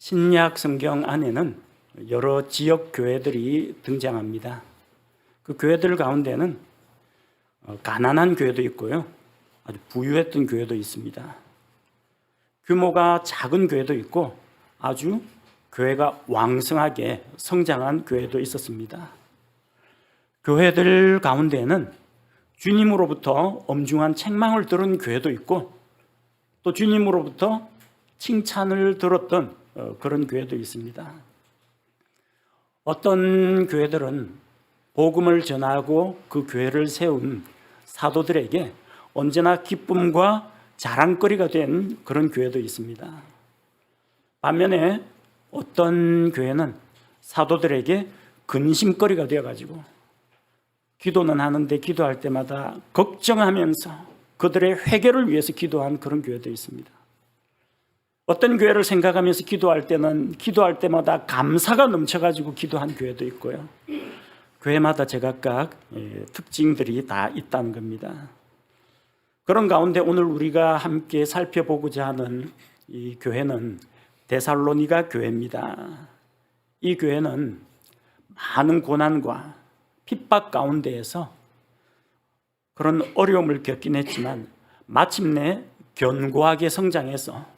신약 성경 안에는 여러 지역 교회들이 등장합니다. 그 교회들 가운데는 가난한 교회도 있고요, 아주 부유했던 교회도 있습니다. 규모가 작은 교회도 있고 아주 교회가 왕성하게 성장한 교회도 있었습니다. 교회들 가운데는 주님으로부터 엄중한 책망을 들은 교회도 있고 또 주님으로부터 칭찬을 들었던 그런 교회도 있습니다. 어떤 교회들은 복음을 전하고 그 교회를 세운 사도들에게 언제나 기쁨과 자랑거리가 된 그런 교회도 있습니다. 반면에 어떤 교회는 사도들에게 근심거리가 되어가지고 기도는 하는데 기도할 때마다 걱정하면서 그들의 회개를 위해서 기도한 그런 교회도 있습니다. 어떤 교회를 생각하면서 기도할 때는 기도할 때마다 감사가 넘쳐가지고 기도한 교회도 있고요. 교회마다 제각각 특징들이 다 있다는 겁니다. 그런 가운데 오늘 우리가 함께 살펴보고자 하는 이 교회는 데살로니가 교회입니다. 이 교회는 많은 고난과 핍박 가운데에서 그런 어려움을 겪긴 했지만 마침내 견고하게 성장해서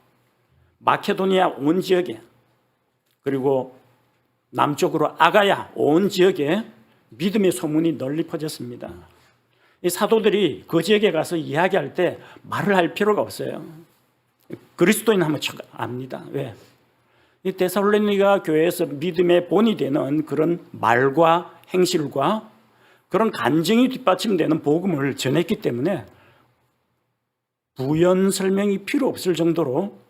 마케도니아 온 지역에, 그리고 남쪽으로 아가야 온 지역에 믿음의 소문이 널리 퍼졌습니다. 이 사도들이 그 지역에 가서 이야기할 때 말을 할 필요가 없어요. 그리스도인 하면 압니다. 왜? 이 데살로니가 교회에서 믿음의 본이 되는 그런 말과 행실과 그런 간증이 뒷받침되는 복음을 전했기 때문에 부연 설명이 필요 없을 정도로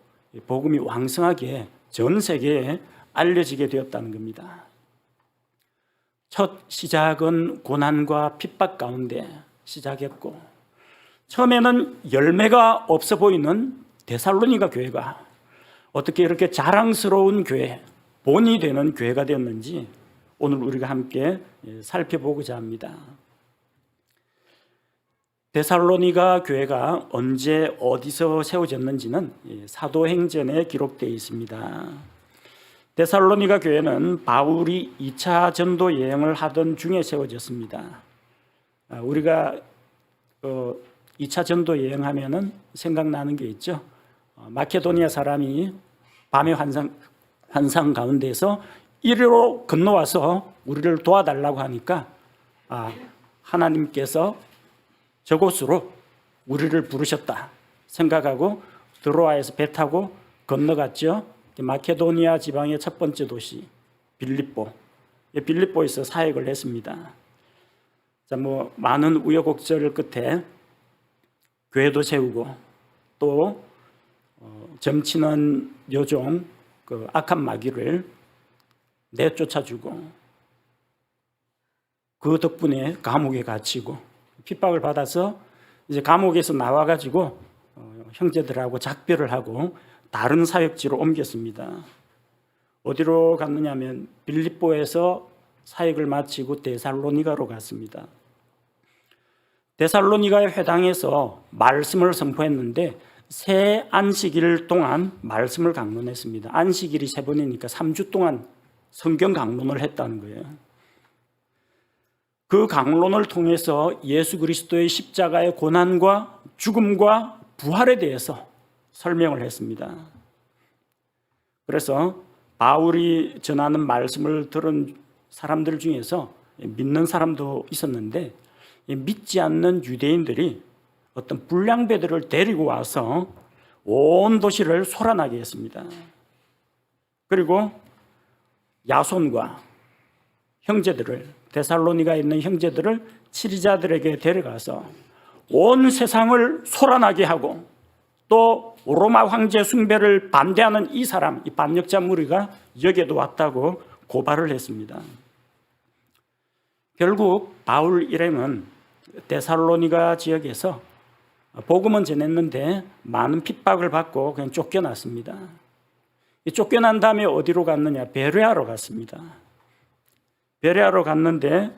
복음이 왕성하게 전 세계에 알려지게 되었다는 겁니다. 첫 시작은 고난과 핍박 가운데 시작했고, 처음에는 열매가 없어 보이는 데살로니가 교회가 어떻게 이렇게 자랑스러운 교회, 본이 되는 교회가 되었는지 오늘 우리가 함께 살펴보고자 합니다. 데살로니가 교회가 언제 어디서 세워졌는지는 사도행전에 기록되어 있습니다. 데살로니가 교회는 바울이 2차 전도 여행을 하던 중에 세워졌습니다. 우리가 2차 전도 여행하면은 생각나는 게 있죠. 마케도니아 사람이 밤의 환상 가운데서 이리로 건너와서 우리를 도와달라고 하니까 하나님께서 저곳으로 우리를 부르셨다 생각하고 드로아에서 배 타고 건너갔죠. 마케도니아 지방의 첫 번째 도시 빌립보에서 사역을 했습니다. 많은 우여곡절 끝에 교회도 세우고 또 점치는 요종 그 악한 마귀를 내쫓아주고 그 덕분에 감옥에 갇히고 핍박을 받아서 이제 감옥에서 나와가지고 형제들하고 작별을 하고 다른 사역지로 옮겼습니다. 어디로 갔느냐면 빌립보에서 사역을 마치고 데살로니가로 갔습니다. 데살로니가의 회당에서 말씀을 선포했는데 새 안식일 동안 말씀을 강론했습니다. 안식일이 세 번이니까 3주 동안 성경 강론을 했다는 거예요. 그 강론을 통해서 예수 그리스도의 십자가의 고난과 죽음과 부활에 대해서 설명을 했습니다. 그래서 바울이 전하는 말씀을 들은 사람들 중에서 믿는 사람도 있었는데 믿지 않는 유대인들이 어떤 불량배들을 데리고 와서 온 도시를 소란하게 했습니다. 그리고 야손과 형제들을, 데살로니가에 있는 형제들을 치리자들에게 데려가서 온 세상을 소란하게 하고 또 로마 황제 숭배를 반대하는 이 사람, 이 반역자 무리가 여기에도 왔다고 고발을 했습니다. 결국 바울 일행은 데살로니가 지역에서 복음은 전했는데 많은 핍박을 받고 그냥 쫓겨났습니다. 쫓겨난 다음에 어디로 갔느냐? 베레아로 갔습니다. 베레아로 갔는데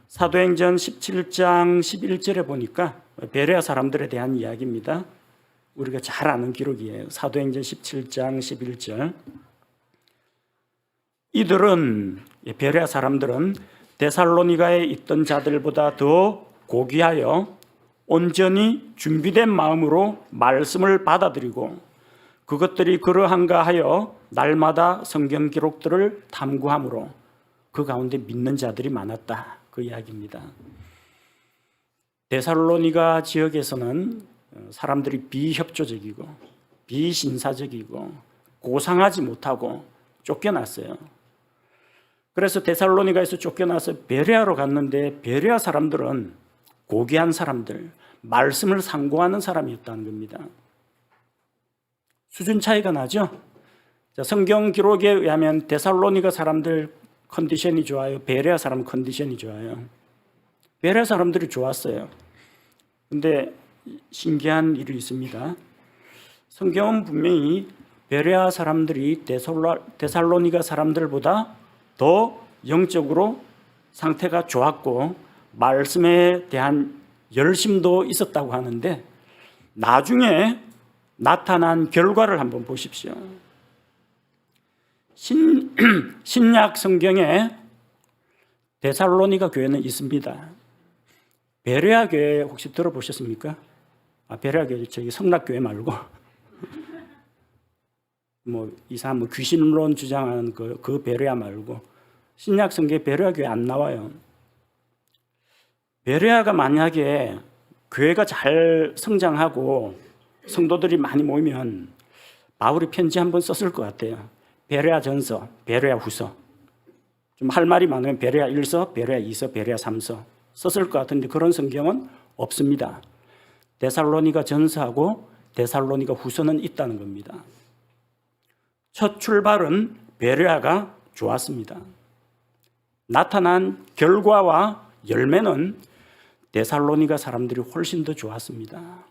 사도행전 17장 11절에 보니까 베레아 사람들에 대한 이야기입니다. 우리가 잘 아는 기록이에요. 사도행전 17장 11절. 이들은, 베레아 사람들은 데살로니가에 있던 자들보다 더 고귀하여 온전히 준비된 마음으로 말씀을 받아들이고 그것들이 그러한가 하여 날마다 성경 기록들을 탐구함으로 그 가운데 믿는 자들이 많았다. 그 이야기입니다. 데살로니가 지역에서는 사람들이 비협조적이고 비신사적이고 고상하지 못하고 쫓겨났어요. 그래서 데살로니가에서 쫓겨나서 베레아로 갔는데 베레아 사람들은 고귀한 사람들, 말씀을 상고하는 사람이었다는 겁니다. 수준 차이가 나죠? 성경 기록에 의하면 데살로니가 사람들 컨디션이 좋아요? 베레아 사람 컨디션이 좋아요? 베레아 사람들이 좋았어요. 근데 신기한 일이 있습니다. 성경은 분명히 베레아 사람들이 데살로니가 사람들보다 더 영적으로 상태가 좋았고 말씀에 대한 열심도 있었다고 하는데 나중에 나타난 결과를 한번 보십시오. 신약 성경에 데살로니가 교회는 있습니다. 베레아 교회 혹시 들어보셨습니까? 베레아 교회 저기 성락교회 말고 이상한 귀신론 주장하는 그 베레아 말고 신약 성경에 베레아 교회 안 나와요. 베레아가 만약에 교회가 잘 성장하고 성도들이 많이 모이면 바울이 편지 한번 썼을 것 같아요. 베레아 전서, 베레아 후서. 좀 할 말이 많으면 베레아 1서, 베레아 2서, 베레아 3서 썼을 것 같은데 그런 성경은 없습니다. 데살로니가 전서하고 데살로니가 후서는 있다는 겁니다. 첫 출발은 베레아가 좋았습니다. 나타난 결과와 열매는 데살로니가 사람들이 훨씬 더 좋았습니다.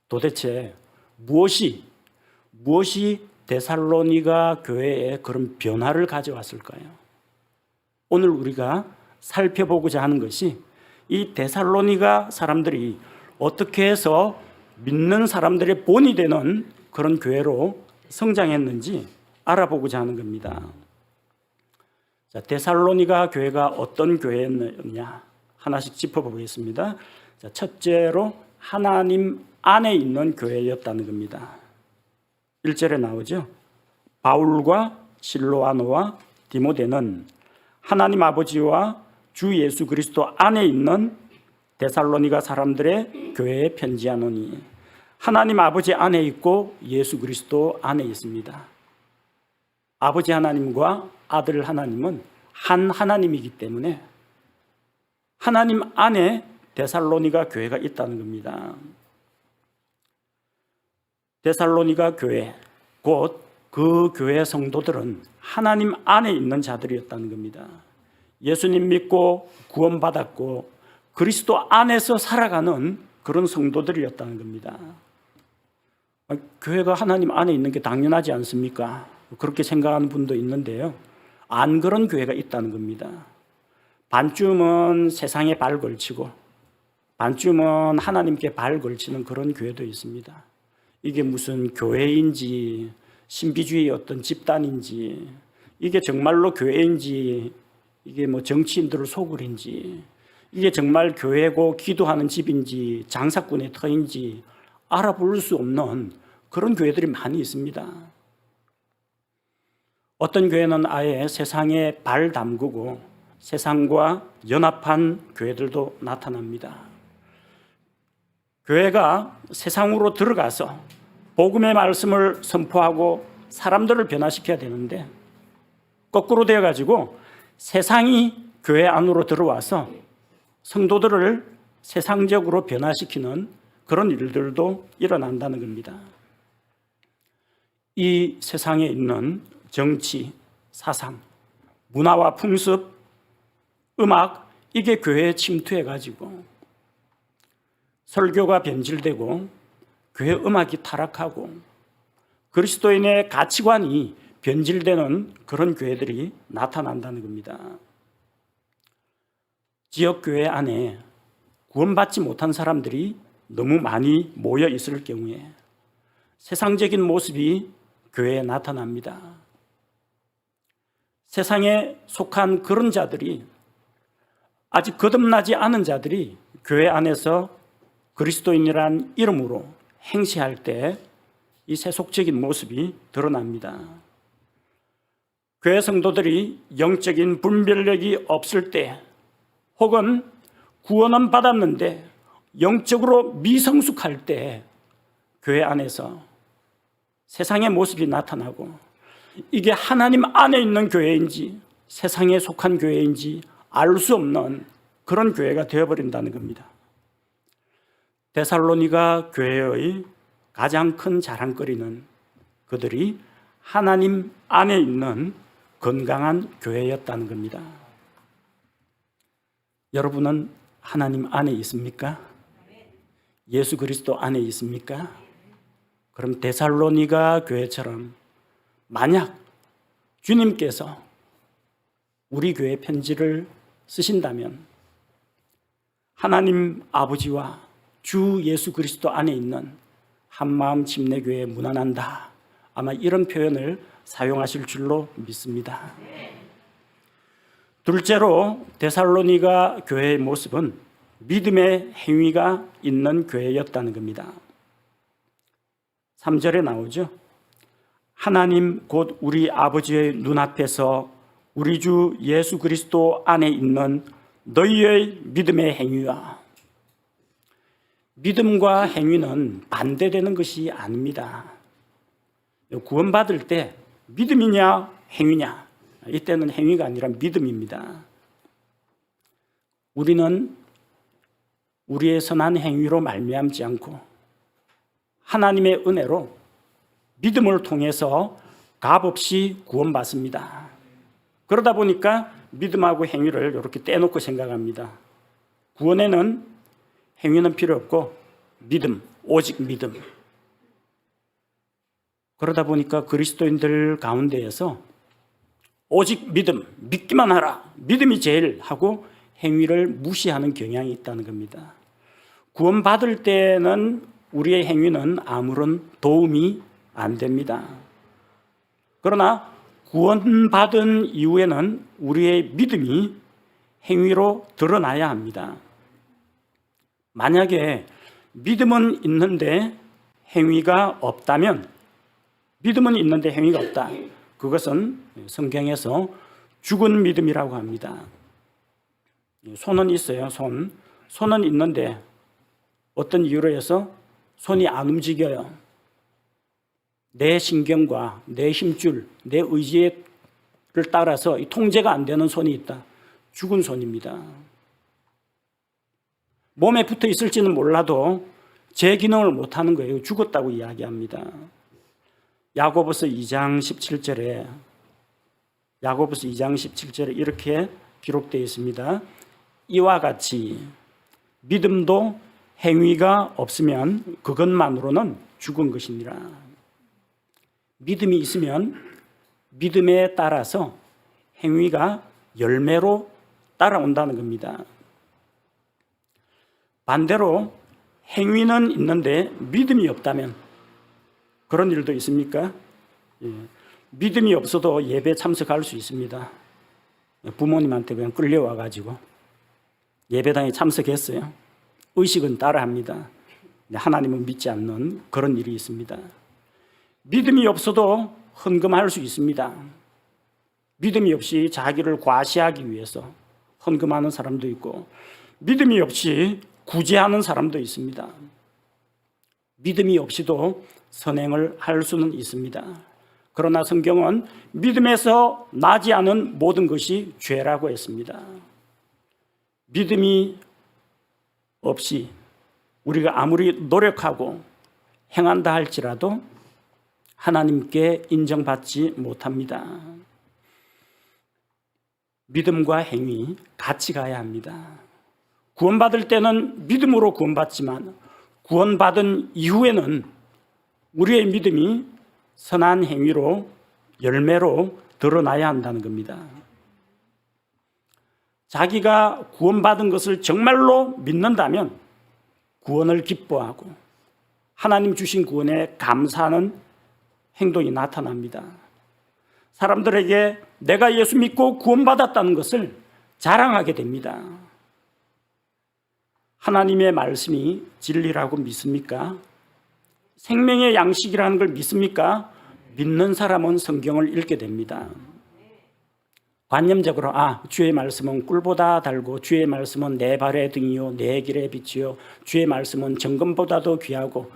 도대체 무엇이 데살로니가 교회에 그런 변화를 가져왔을까요? 오늘 우리가 살펴보고자 하는 것이 이 데살로니가 사람들이 어떻게 해서 믿는 사람들의 본이 되는 그런 교회로 성장했는지 알아보고자 하는 겁니다. 자, 데살로니가 교회가 어떤 교회였느냐 하나씩 짚어보겠습니다. 자, 첫째로 하나님 안에 있는 교회였다는 겁니다. 1절에 나오죠. 바울과 실로아노와 디모데는 하나님 아버지와 주 예수 그리스도 안에 있는 데살로니가 사람들의 교회에 편지하노니 하나님 아버지 안에 있고 예수 그리스도 안에 있습니다. 아버지 하나님과 아들 하나님은 한 하나님이기 때문에 하나님 안에 데살로니가 교회가 있다는 겁니다. 데살로니가 교회, 곧 그 교회 성도들은 하나님 안에 있는 자들이었다는 겁니다. 예수님 믿고 구원받았고 그리스도 안에서 살아가는 그런 성도들이었다는 겁니다. 교회가 하나님 안에 있는 게 당연하지 않습니까? 그렇게 생각하는 분도 있는데요. 안 그런 교회가 있다는 겁니다. 반쯤은 세상에 발 걸치고 반쯤은 하나님께 발 걸치는 그런 교회도 있습니다. 이게 무슨 교회인지 신비주의 어떤 집단인지 이게 정말로 교회인지 이게 정치인들을 속을인지 이게 정말 교회고 기도하는 집인지 장사꾼의 터인지 알아볼 수 없는 그런 교회들이 많이 있습니다. 어떤 교회는 아예 세상에 발 담그고 세상과 연합한 교회들도 나타납니다. 교회가 세상으로 들어가서 복음의 말씀을 선포하고 사람들을 변화시켜야 되는데 거꾸로 되어가지고 세상이 교회 안으로 들어와서 성도들을 세상적으로 변화시키는 그런 일들도 일어난다는 겁니다. 이 세상에 있는 정치, 사상, 문화와 풍습, 음악 이게 교회에 침투해가지고 설교가 변질되고 교회 음악이 타락하고 그리스도인의 가치관이 변질되는 그런 교회들이 나타난다는 겁니다. 지역교회 안에 구원받지 못한 사람들이 너무 많이 모여 있을 경우에 세상적인 모습이 교회에 나타납니다. 세상에 속한 그런 자들이, 아직 거듭나지 않은 자들이 교회 안에서 그리스도인이란 이름으로 행세할 때 이 세속적인 모습이 드러납니다. 교회 성도들이 영적인 분별력이 없을 때, 혹은 구원은 받았는데 영적으로 미성숙할 때 교회 안에서 세상의 모습이 나타나고, 이게 하나님 안에 있는 교회인지 세상에 속한 교회인지 알 수 없는 그런 교회가 되어버린다는 겁니다. 데살로니가 교회의 가장 큰 자랑거리는 그들이 하나님 안에 있는 건강한 교회였다는 겁니다. 여러분은 하나님 안에 있습니까? 예수 그리스도 안에 있습니까? 그럼 데살로니가 교회처럼 만약 주님께서 우리 교회 편지를 쓰신다면 하나님 아버지와 주 예수 그리스도 안에 있는 한마음 침례교회 문안한다, 아마 이런 표현을 사용하실 줄로 믿습니다. 둘째로 데살로니가 교회의 모습은 믿음의 행위가 있는 교회였다는 겁니다. 3절에 나오죠. 하나님 곧 우리 아버지의 눈앞에서 우리 주 예수 그리스도 안에 있는 너희의 믿음의 행위와, 믿음과 행위는 반대되는 것이 아닙니다. 구원받을 때 믿음이냐 행위냐, 이때는 행위가 아니라 믿음입니다. 우리는 우리의 선한 행위로 말미암지 않고 하나님의 은혜로 믿음을 통해서 값없이 구원받습니다. 그러다 보니까 믿음하고 행위를 이렇게 떼놓고 생각합니다. 구원에는 행위는 필요 없고 믿음, 오직 믿음. 그러다 보니까 그리스도인들 가운데에서 오직 믿음, 믿기만 하라, 믿음이 제일 하고 행위를 무시하는 경향이 있다는 겁니다. 구원받을 때는 우리의 행위는 아무런 도움이 안 됩니다. 그러나 구원받은 이후에는 우리의 믿음이 행위로 드러나야 합니다. 만약에 믿음은 있는데 행위가 없다면, 믿음은 있는데 행위가 없다, 그것은 성경에서 죽은 믿음이라고 합니다. 손은 있어요. 손은 있는데 어떤 이유로 해서 손이 안 움직여요. 내 신경과 내 힘줄, 내 의지를 따라서 통제가 안 되는 손이 있다. 죽은 손입니다. 몸에 붙어 있을지는 몰라도 제 기능을 못하는 거예요. 죽었다고 이야기합니다. 야고보서 2장 17절에 이렇게 기록되어 있습니다. 이와 같이 믿음도 행위가 없으면 그것만으로는 죽은 것이니라. 믿음이 있으면 믿음에 따라서 행위가 열매로 따라온다는 겁니다. 반대로 행위는 있는데 믿음이 없다면 그런 일도 있습니까? 믿음이 없어도 예배 참석할 수 있습니다. 부모님한테 그냥 끌려와가지고 예배당에 참석했어요. 의식은 따라합니다. 하나님은 믿지 않는 그런 일이 있습니다. 믿음이 없어도 헌금할 수 있습니다. 믿음이 없이 자기를 과시하기 위해서 헌금하는 사람도 있고, 믿음이 없이 구제하는 사람도 있습니다. 믿음이 없이도 선행을 할 수는 있습니다. 그러나 성경은 믿음에서 나지 않은 모든 것이 죄라고 했습니다. 믿음이 없이 우리가 아무리 노력하고 행한다 할지라도 하나님께 인정받지 못합니다. 믿음과 행위 같이 가야 합니다. 구원받을 때는 믿음으로 구원받지만 구원받은 이후에는 우리의 믿음이 선한 행위로 열매로 드러나야 한다는 겁니다. 자기가 구원받은 것을 정말로 믿는다면 구원을 기뻐하고 하나님 주신 구원에 감사하는 행동이 나타납니다. 사람들에게 내가 예수 믿고 구원받았다는 것을 자랑하게 됩니다. 하나님의 말씀이 진리라고 믿습니까? 생명의 양식이라는 걸 믿습니까? 믿는 사람은 성경을 읽게 됩니다. 관념적으로 주의 말씀은 꿀보다 달고 주의 말씀은 내 발의 등이요 내 길의 빛이요 주의 말씀은 정금보다도 귀하고,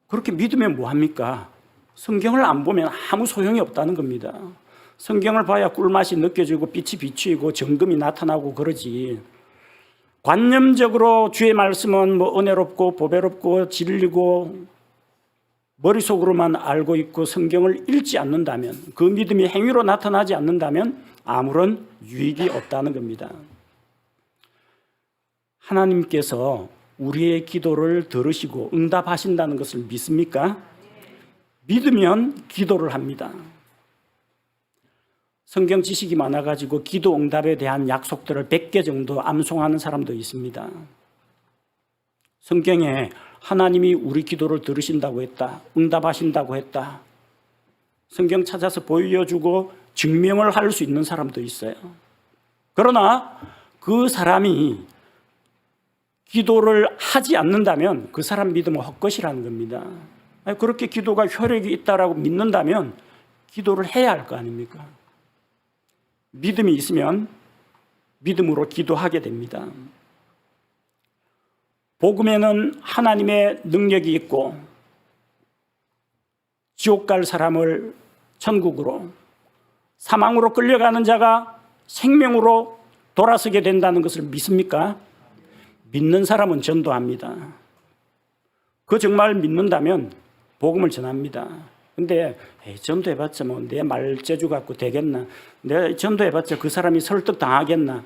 그렇게 믿으면 뭐합니까? 성경을 안 보면 아무 소용이 없다는 겁니다. 성경을 봐야 꿀맛이 느껴지고 빛이 비추이고 정금이 나타나고 그러지, 관념적으로 주의 말씀은 은혜롭고 보배롭고 진리고 머릿속으로만 알고 있고 성경을 읽지 않는다면, 그 믿음이 행위로 나타나지 않는다면 아무런 유익이 없다는 겁니다. 하나님께서 우리의 기도를 들으시고 응답하신다는 것을 믿습니까? 믿으면 기도를 합니다. 성경 지식이 많아가지고 기도 응답에 대한 약속들을 100개 정도 암송하는 사람도 있습니다. 성경에 하나님이 우리 기도를 들으신다고 했다, 응답하신다고 했다, 성경 찾아서 보여주고 증명을 할 수 있는 사람도 있어요. 그러나 그 사람이 기도를 하지 않는다면 그 사람 믿음은 헛것이라는 겁니다. 그렇게 기도가 효력이 있다라고 믿는다면 기도를 해야 할 거 아닙니까? 믿음이 있으면 믿음으로 기도하게 됩니다. 복음에는 하나님의 능력이 있고 지옥 갈 사람을 천국으로, 사망으로 끌려가는 자가 생명으로 돌아서게 된다는 것을 믿습니까? 믿는 사람은 전도합니다. 그 정말 믿는다면 복음을 전합니다. 근데 전도해봤자 내 말재주 갖고 되겠나? 내가 전도해봤자 그 사람이 설득당하겠나?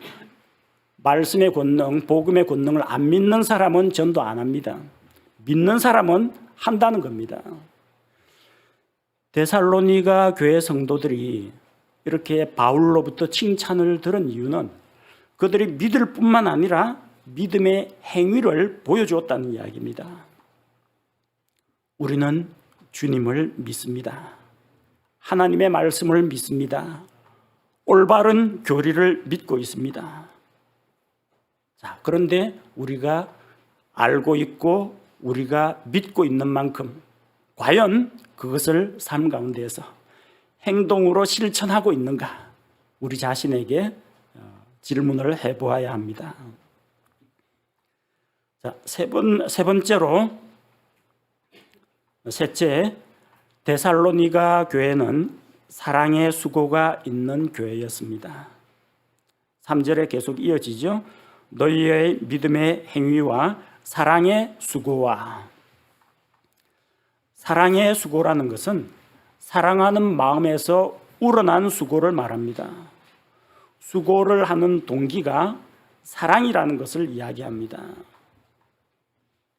말씀의 권능, 복음의 권능을 안 믿는 사람은 전도 안 합니다. 믿는 사람은 한다는 겁니다. 데살로니가 교회 성도들이 이렇게 바울로부터 칭찬을 들은 이유는 그들이 믿을 뿐만 아니라 믿음의 행위를 보여주었다는 이야기입니다. 우리는 주님을 믿습니다. 하나님의 말씀을 믿습니다. 올바른 교리를 믿고 있습니다. 자, 그런데 우리가 알고 있고 우리가 믿고 있는 만큼 과연 그것을 삶 가운데에서 행동으로 실천하고 있는가? 우리 자신에게 질문을 해보아야 합니다. 자, 세 번째로, 셋째, 데살로니가 교회는 사랑의 수고가 있는 교회였습니다. 3절에 계속 이어지죠. 너희의 믿음의 행위와 사랑의 수고와. 사랑의 수고라는 것은 사랑하는 마음에서 우러난 수고를 말합니다. 수고를 하는 동기가 사랑이라는 것을 이야기합니다.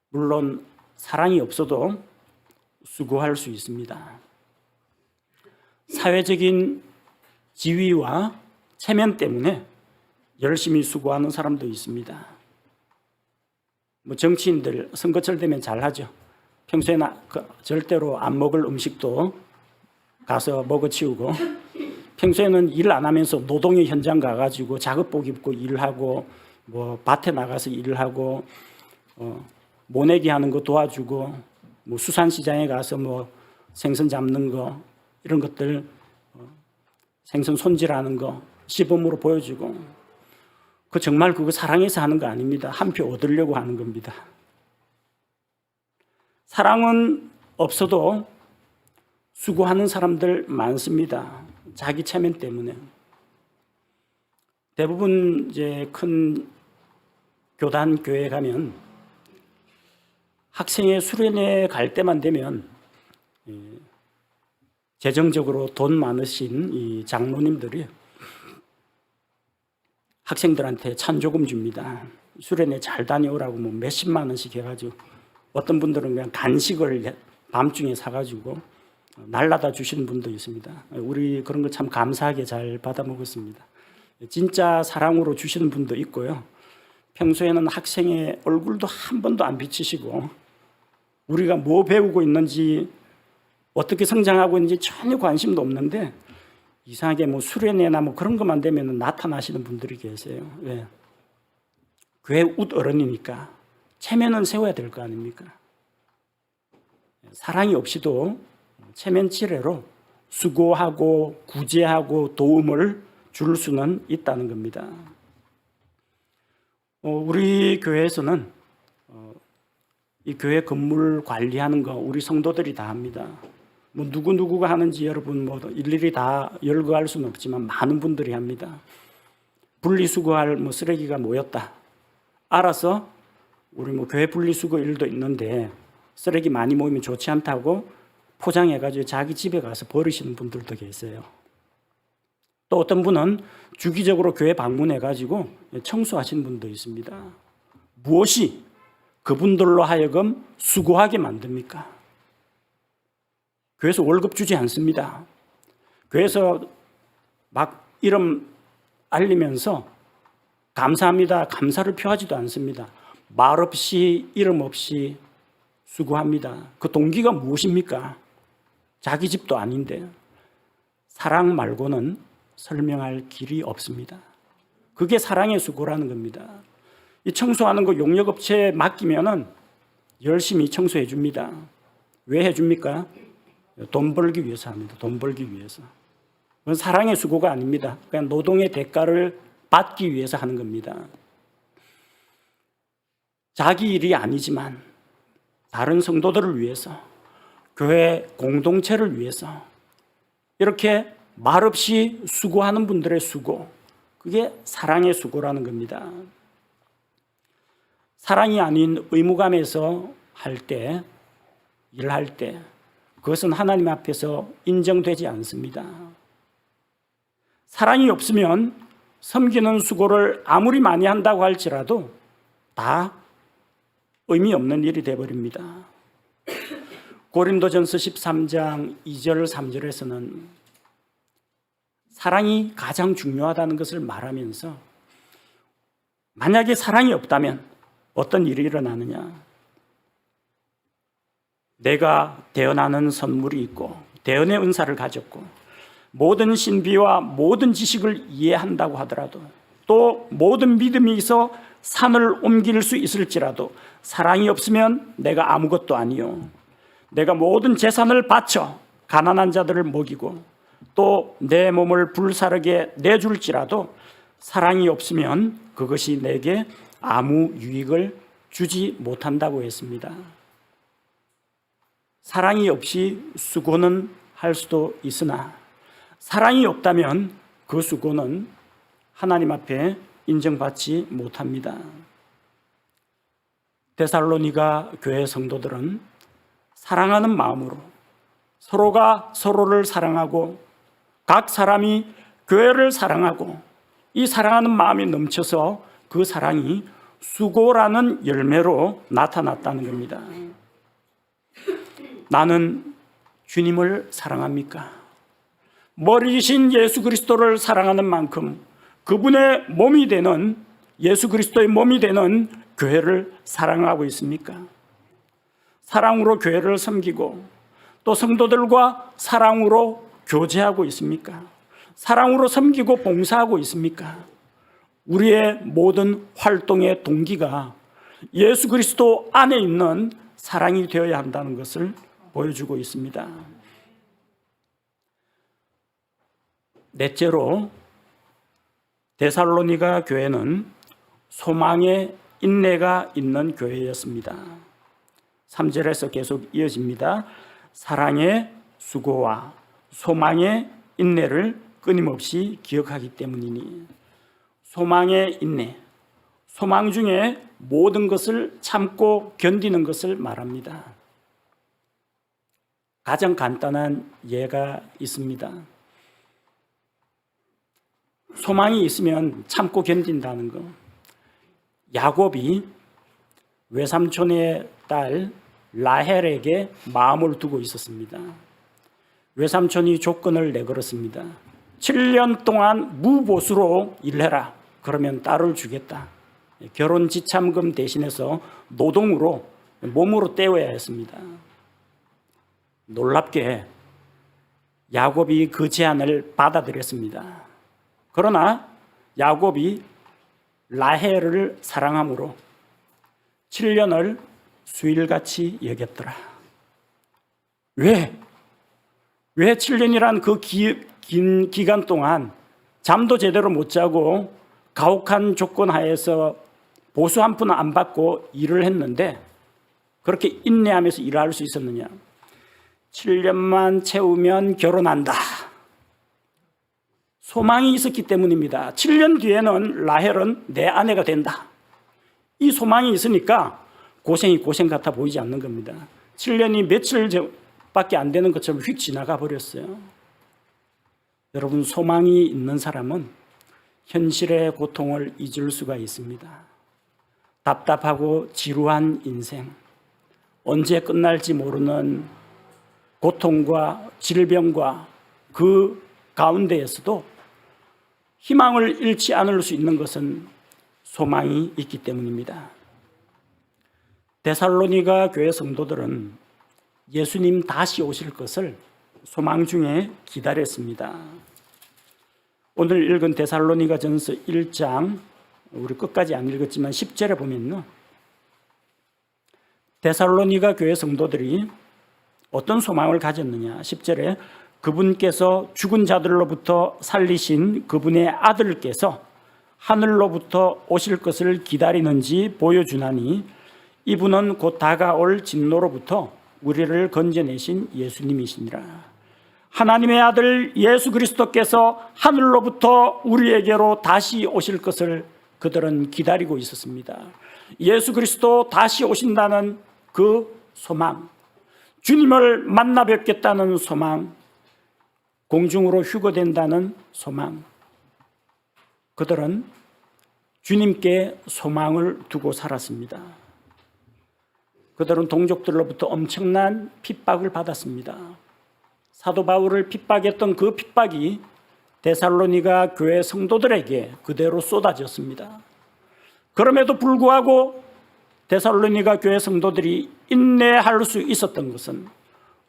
물론 사랑이 없어도 수고할 수 있습니다. 사회적인 지위와 체면 때문에 열심히 수고하는 사람도 있습니다. 정치인들 선거철 되면 잘하죠. 평소에 절대로 안 먹을 음식도 가서 먹어치우고, 평소에는 일 안 하면서 노동의 현장 가가지고 작업복 입고 일하고, 밭에 나가서 일을 하고, 모내기 하는 거 도와주고, 수산시장에 가서 생선 잡는 거, 이런 것들, 생선 손질하는 거 시범으로 보여주고, 정말 그거 사랑해서 하는 거 아닙니다. 한 표 얻으려고 하는 겁니다. 사랑은 없어도 수고하는 사람들 많습니다. 자기 체면 때문에. 대부분 이제 큰 교단 교회에 가면 학생의 수련회 갈 때만 되면 재정적으로 돈 많으신 이 장로님들이 학생들한테 찬조금 줍니다. 수련회 잘 다녀오라고 몇십만 원씩 해가지고, 어떤 분들은 그냥 간식을 밤중에 사가지고 날라다 주시는 분도 있습니다. 우리 그런 거 참 감사하게 잘 받아 먹었습니다. 진짜 사랑으로 주시는 분도 있고요. 평소에는 학생의 얼굴도 한 번도 안 비치시고 우리가 뭐 배우고 있는지 어떻게 성장하고 있는지 전혀 관심도 없는데 이상하게 뭐 수련회나 뭐 그런 것만 되면 나타나시는 분들이 계세요. 왜? 교회 웃 어른이니까 체면은 세워야 될 거 아닙니까? 사랑이 없이도 체면치레로 수고하고 구제하고 도움을 줄 수는 있다는 겁니다. 우리 교회에서는 이 교회 건물 관리하는 거 우리 성도들이 다 합니다. 뭐 누구누구가 하는지 여러분 뭐 일일이 다 열거할 수는 없지만 많은 분들이 합니다. 분리수거할 뭐 쓰레기가 모였다. 알아서 우리 뭐 교회 분리수거 일도 있는데 쓰레기 많이 모이면 좋지 않다고 포장해가지고 자기 집에 가서 버리시는 분들도 계세요. 또 어떤 분은 주기적으로 교회 방문해가지고 청소하시는 분도 있습니다. 무엇이 그분들로 하여금 수고하게 만듭니까? 교회에서 월급 주지 않습니다. 교회에서 막 이름 알리면서 감사합니다, 감사를 표하지도 않습니다. 말 없이 이름 없이 수고합니다. 그 동기가 무엇입니까? 자기 집도 아닌데 사랑 말고는 설명할 길이 없습니다. 그게 사랑의 수고라는 겁니다. 이 청소하는 거 용역업체에 맡기면은 열심히 청소해 줍니다. 왜 해줍니까? 돈 벌기 위해서 합니다. 돈 벌기 위해서. 그건 사랑의 수고가 아닙니다. 그냥 노동의 대가를 받기 위해서 하는 겁니다. 자기 일이 아니지만 다른 성도들을 위해서, 교회 공동체를 위해서 이렇게 말없이 수고하는 분들의 수고, 그게 사랑의 수고라는 겁니다. 사랑이 아닌 의무감에서 할 때, 일할 때 그것은 하나님 앞에서 인정되지 않습니다. 사랑이 없으면 섬기는 수고를 아무리 많이 한다고 할지라도 다 의미 없는 일이 되어버립니다. 고린도전서 13장 2절 3절에서는 사랑이 가장 중요하다는 것을 말하면서 만약에 사랑이 없다면 어떤 일이 일어나느냐? 내가 대언하는 선물이 있고 대언의 은사를 가졌고 모든 신비와 모든 지식을 이해한다고 하더라도 또 모든 믿음이 있어 산을 옮길 수 있을지라도 사랑이 없으면 내가 아무것도 아니요. 내가 모든 재산을 바쳐 가난한 자들을 먹이고 또 내 몸을 불사르게 내줄지라도 사랑이 없으면 그것이 내게 아무 유익을 주지 못한다고 했습니다. 사랑이 없이 수고는 할 수도 있으나 사랑이 없다면 그 수고는 하나님 앞에 인정받지 못합니다. 데살로니가 교회 성도들은 사랑하는 마음으로 서로가 서로를 사랑하고 각 사람이 교회를 사랑하고 이 사랑하는 마음이 넘쳐서 그 사랑이 수고라는 열매로 나타났다는 겁니다. 나는 주님을 사랑합니까? 머리이신 예수 그리스도를 사랑하는 만큼 그분의 몸이 되는 예수 그리스도의 몸이 되는 교회를 사랑하고 있습니까? 사랑으로 교회를 섬기고 또 성도들과 사랑으로 교제하고 있습니까? 사랑으로 섬기고 봉사하고 있습니까? 우리의 모든 활동의 동기가 예수 그리스도 안에 있는 사랑이 되어야 한다는 것을 보여주고 있습니다. 넷째로 데살로니가 교회는 소망의 인내가 있는 교회였습니다. 3절에서 계속 이어집니다. 사랑의 수고와 소망의 인내를 끊임없이 기억하기 때문이니. 소망의 인내, 소망 중에 모든 것을 참고 견디는 것을 말합니다. 가장 간단한 예가 있습니다. 소망이 있으면 참고 견딘다는 거. 야곱이 외삼촌의 딸 라헬에게 마음을 두고 있었습니다. 외삼촌이 조건을 내걸었습니다. 7년 동안 무보수로 일해라. 그러면 딸을 주겠다. 결혼 지참금 대신해서 노동으로 몸으로 때워야 했습니다. 놀랍게 야곱이 그 제안을 받아들였습니다. 그러나 야곱이 라헬을 사랑함으로 7년을 수일같이 여겼더라. 왜 7년이란 그 긴 기간 동안 잠도 제대로 못 자고 가혹한 조건 하에서 보수 한 푼 안 받고 일을 했는데 그렇게 인내하면서 일할 수 있었느냐? 7년만 채우면 결혼한다. 소망이 있었기 때문입니다. 7년 뒤에는 라헬은 내 아내가 된다. 이 소망이 있으니까 고생이 고생 같아 보이지 않는 겁니다. 7년이 며칠밖에 안 되는 것처럼 휙 지나가 버렸어요. 여러분, 소망이 있는 사람은 현실의 고통을 잊을 수가 있습니다. 답답하고 지루한 인생, 언제 끝날지 모르는 고통과 질병과 그 가운데에서도 희망을 잃지 않을 수 있는 것은 소망이 있기 때문입니다. 데살로니가 교회 성도들은 예수님 다시 오실 것을 소망 중에 기다렸습니다. 오늘 읽은 데살로니가 전서 1장, 우리 끝까지 안 읽었지만 10절에 보면요, 데살로니가 교회 성도들이 어떤 소망을 가졌느냐. 10절에 그분께서 죽은 자들로부터 살리신 그분의 아들께서 하늘로부터 오실 것을 기다리는지 보여주나니 이분은 곧 다가올 진노로부터 우리를 건져내신 예수님이시니라. 하나님의 아들 예수 그리스도께서 하늘로부터 우리에게로 다시 오실 것을 그들은 기다리고 있었습니다. 예수 그리스도 다시 오신다는 그 소망, 주님을 만나 뵙겠다는 소망, 공중으로 휴거된다는 소망, 그들은 주님께 소망을 두고 살았습니다. 그들은 동족들로부터 엄청난 핍박을 받았습니다. 사도 바울을 핍박했던 그 핍박이 데살로니가 교회 성도들에게 그대로 쏟아졌습니다. 그럼에도 불구하고 데살로니가 교회 성도들이 인내할 수 있었던 것은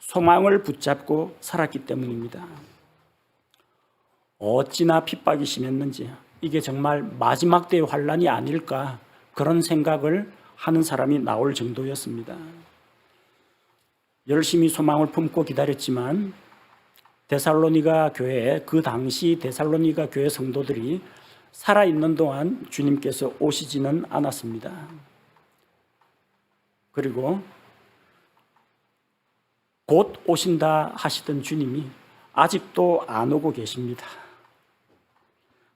소망을 붙잡고 살았기 때문입니다. 어찌나 핍박이 심했는지 이게 정말 마지막 때의 환난이 아닐까, 그런 생각을 하는 사람이 나올 정도였습니다. 열심히 소망을 품고 기다렸지만 데살로니가 교회, 그 당시 데살로니가 교회 성도들이 살아있는 동안 주님께서 오시지는 않았습니다. 그리고 곧 오신다 하시던 주님이 아직도 안 오고 계십니다.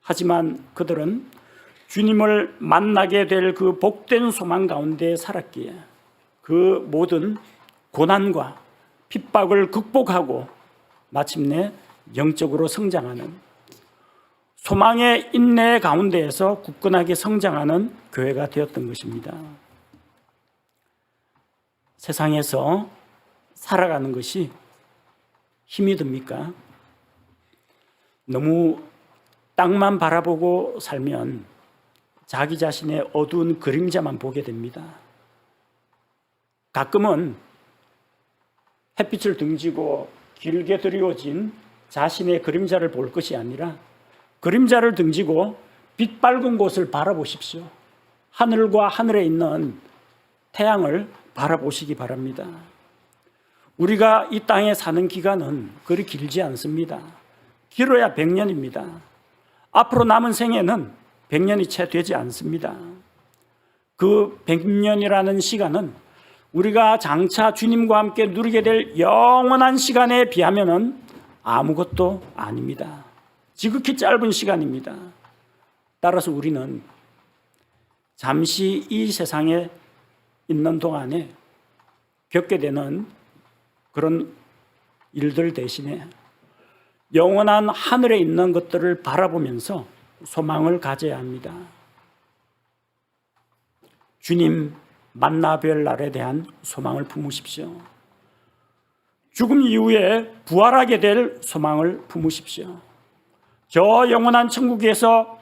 하지만 그들은 주님을 만나게 될 그 복된 소망 가운데 살았기에 그 모든 고난과 핍박을 극복하고 마침내 영적으로 성장하는, 소망의 인내 가운데에서 굳건하게 성장하는 교회가 되었던 것입니다. 세상에서 살아가는 것이 힘이 듭니까? 너무 땅만 바라보고 살면 자기 자신의 어두운 그림자만 보게 됩니다. 가끔은 햇빛을 등지고 길게 드리워진 자신의 그림자를 볼 것이 아니라 그림자를 등지고 빛 밝은 곳을 바라보십시오. 하늘과 하늘에 있는 태양을 바라보시기 바랍니다. 우리가 이 땅에 사는 기간은 그리 길지 않습니다. 길어야 100년입니다. 앞으로 남은 생애는 100년이 채 되지 않습니다. 그 100년이라는 시간은 우리가 장차 주님과 함께 누리게 될 영원한 시간에 비하면 아무것도 아닙니다. 지극히 짧은 시간입니다. 따라서 우리는 잠시 이 세상에 있는 동안에 겪게 되는 그런 일들 대신에 영원한 하늘에 있는 것들을 바라보면서 소망을 가져야 합니다. 주님 만나 뵐 날에 대한 소망을 품으십시오. 죽음 이후에 부활하게 될 소망을 품으십시오. 저 영원한 천국에서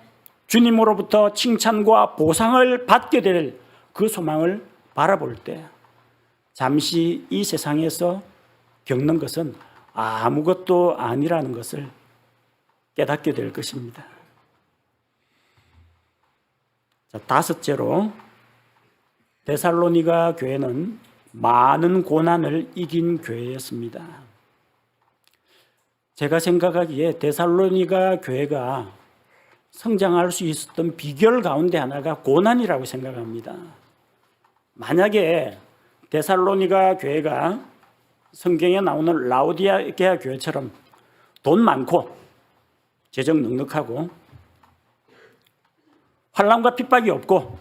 주님으로부터 칭찬과 보상을 받게 될 그 소망을 바라볼 때 잠시 이 세상에서 겪는 것은 아무것도 아니라는 것을 깨닫게 될 것입니다. 자, 다섯째로 데살로니가 교회는 많은 고난을 이긴 교회였습니다. 제가 생각하기에 데살로니가 교회가 성장할 수 있었던 비결 가운데 하나가 고난이라고 생각합니다. 만약에 데살로니가 교회가 성경에 나오는 라오디게아 교회처럼 돈 많고 재정 넉넉하고 환난과 핍박이 없고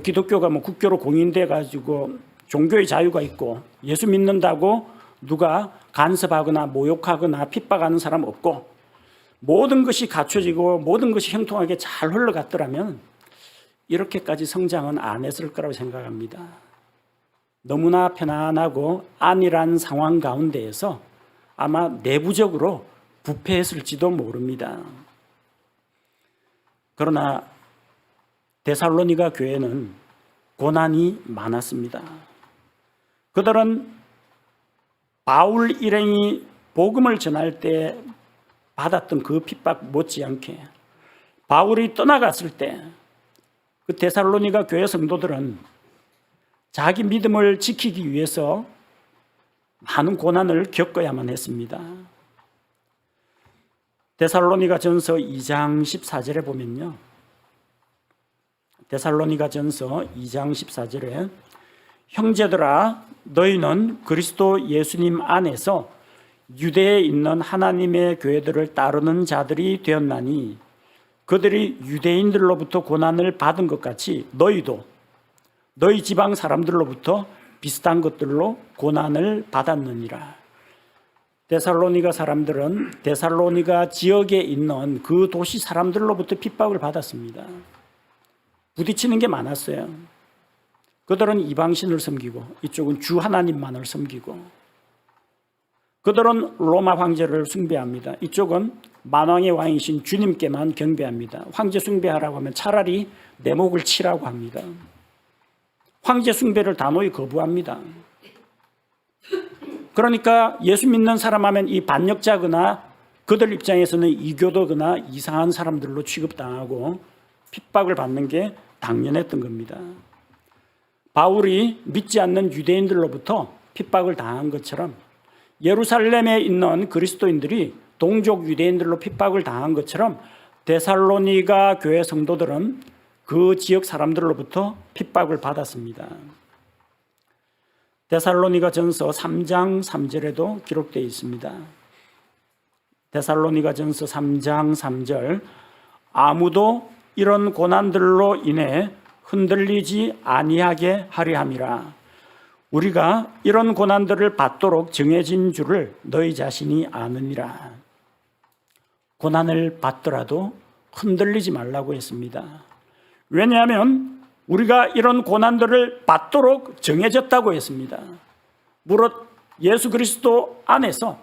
기독교가 국교로 공인돼 가지고 종교의 자유가 있고 예수 믿는다고 누가 간섭하거나 모욕하거나 핍박하는 사람 없고 모든 것이 갖춰지고 모든 것이 형통하게 잘 흘러갔더라면 이렇게까지 성장은 안 했을 거라고 생각합니다. 너무나 편안하고 안일한 상황 가운데에서 아마 내부적으로 부패했을지도 모릅니다. 그러나 데살로니가 교회는 고난이 많았습니다. 그들은 바울 일행이 복음을 전할 때 받았던 그 핍박 못지않게 바울이 떠나갔을 때 그 데살로니가 교회 성도들은 자기 믿음을 지키기 위해서 많은 고난을 겪어야만 했습니다. 데살로니가 전서 2장 14절에 보면요. 데살로니가 전서 2장 14절에 형제들아 너희는 그리스도 예수님 안에서 유대에 있는 하나님의 교회들을 따르는 자들이 되었나니 그들이 유대인들로부터 고난을 받은 것 같이 너희도 너희 지방 사람들로부터 비슷한 것들로 고난을 받았느니라. 데살로니가 사람들은 데살로니가 지역에 있는 그 도시 사람들로부터 핍박을 받았습니다. 부딪히는 게 많았어요. 그들은 이방신을 섬기고 이쪽은 주 하나님만을 섬기고 그들은 로마 황제를 숭배합니다. 이쪽은 만왕의 왕이신 주님께만 경배합니다. 황제 숭배하라고 하면 차라리 내 목을 치라고 합니다. 황제 숭배를 단호히 거부합니다. 그러니까 예수 믿는 사람 하면 이 반역자거나 그들 입장에서는 이교도거나 이상한 사람들로 취급당하고 핍박을 받는 게 당연했던 겁니다. 바울이 믿지 않는 유대인들로부터 핍박을 당한 것처럼 예루살렘에 있는 그리스도인들이 동족 유대인들로 핍박을 당한 것처럼 데살로니가 교회 성도들은 그 지역 사람들로부터 핍박을 받았습니다. 데살로니가 전서 3장 3절에도 기록되어 있습니다. 데살로니가 전서 3장 3절 아무도 이런 고난들로 인해 흔들리지 아니하게 하려 함이라. 우리가 이런 고난들을 받도록 정해진 줄을 너희 자신이 아느니라. 고난을 받더라도 흔들리지 말라고 했습니다. 왜냐하면 우리가 이런 고난들을 받도록 정해졌다고 했습니다. 무릇 예수 그리스도 안에서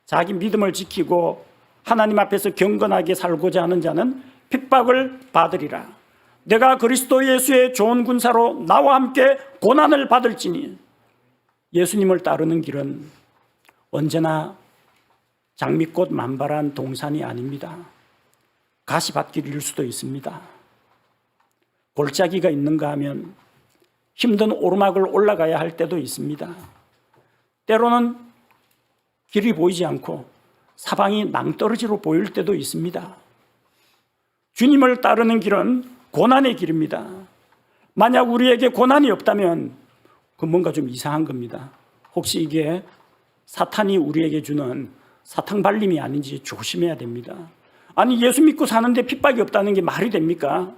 자기 믿음을 지키고 하나님 앞에서 경건하게 살고자 하는 자는 핍박을 받으리라. 내가 그리스도 예수의 좋은 군사로 나와 함께 고난을 받을지니. 예수님을 따르는 길은 언제나 장미꽃 만발한 동산이 아닙니다. 가시밭길일 수도 있습니다. 골짜기가 있는가 하면 힘든 오르막을 올라가야 할 때도 있습니다. 때로는 길이 보이지 않고 사방이 낭떠러지로 보일 때도 있습니다. 주님을 따르는 길은 고난의 길입니다. 만약 우리에게 고난이 없다면 그 뭔가 좀 이상한 겁니다. 혹시 이게 사탄이 우리에게 주는 사탕 발림이 아닌지 조심해야 됩니다. 아니 예수 믿고 사는데 핍박이 없다는 게 말이 됩니까?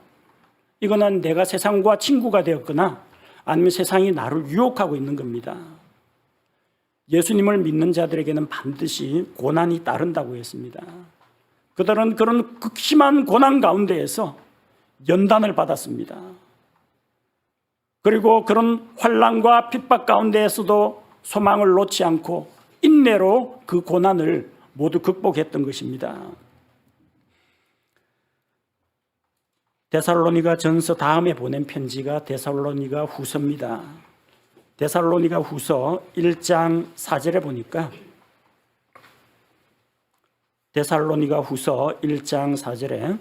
이거는 내가 세상과 친구가 되었거나 아니면 세상이 나를 유혹하고 있는 겁니다. 예수님을 믿는 자들에게는 반드시 고난이 따른다고 했습니다. 그들은 그런 극심한 고난 가운데에서 연단을 받았습니다. 그리고 그런 환난과 핍박 가운데에서도 소망을 놓지 않고 인내로 그 고난을 모두 극복했던 것입니다. 데살로니가 전서 다음에 보낸 편지가 데살로니가 후서입니다. 데살로니가 후서 1장 4절에 보니까 데살로니가 후서 1장 4절에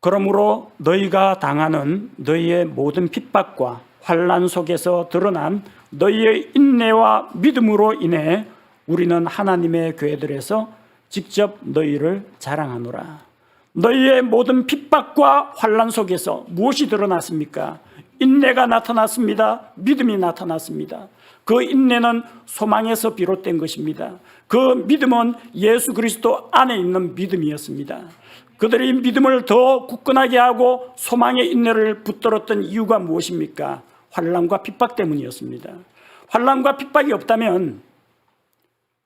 그러므로 너희가 당하는 너희의 모든 핍박과 환난 속에서 드러난 너희의 인내와 믿음으로 인해 우리는 하나님의 교회들에서 직접 너희를 자랑하노라. 너희의 모든 핍박과 환난 속에서 무엇이 드러났습니까? 인내가 나타났습니다. 믿음이 나타났습니다. 그 인내는 소망에서 비롯된 것입니다. 그 믿음은 예수 그리스도 안에 있는 믿음이었습니다. 그들이 믿음을 더 굳건하게 하고 소망의 인내를 붙들었던 이유가 무엇입니까? 환난과 핍박 때문이었습니다. 환난과 핍박이 없다면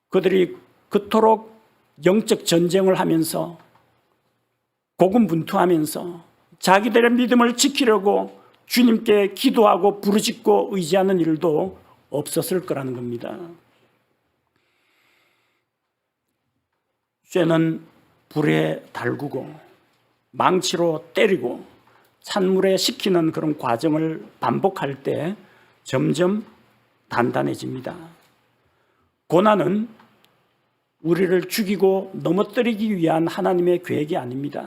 그들이 그토록 영적 전쟁을 하면서 고군분투하면서 자기들의 믿음을 지키려고 주님께 기도하고 부르짖고 의지하는 일도 없었을 거라는 겁니다. 쇠는 불에 달구고 망치로 때리고 찬물에 식히는 그런 과정을 반복할 때 점점 단단해집니다. 고난은 우리를 죽이고 넘어뜨리기 위한 하나님의 계획이 아닙니다.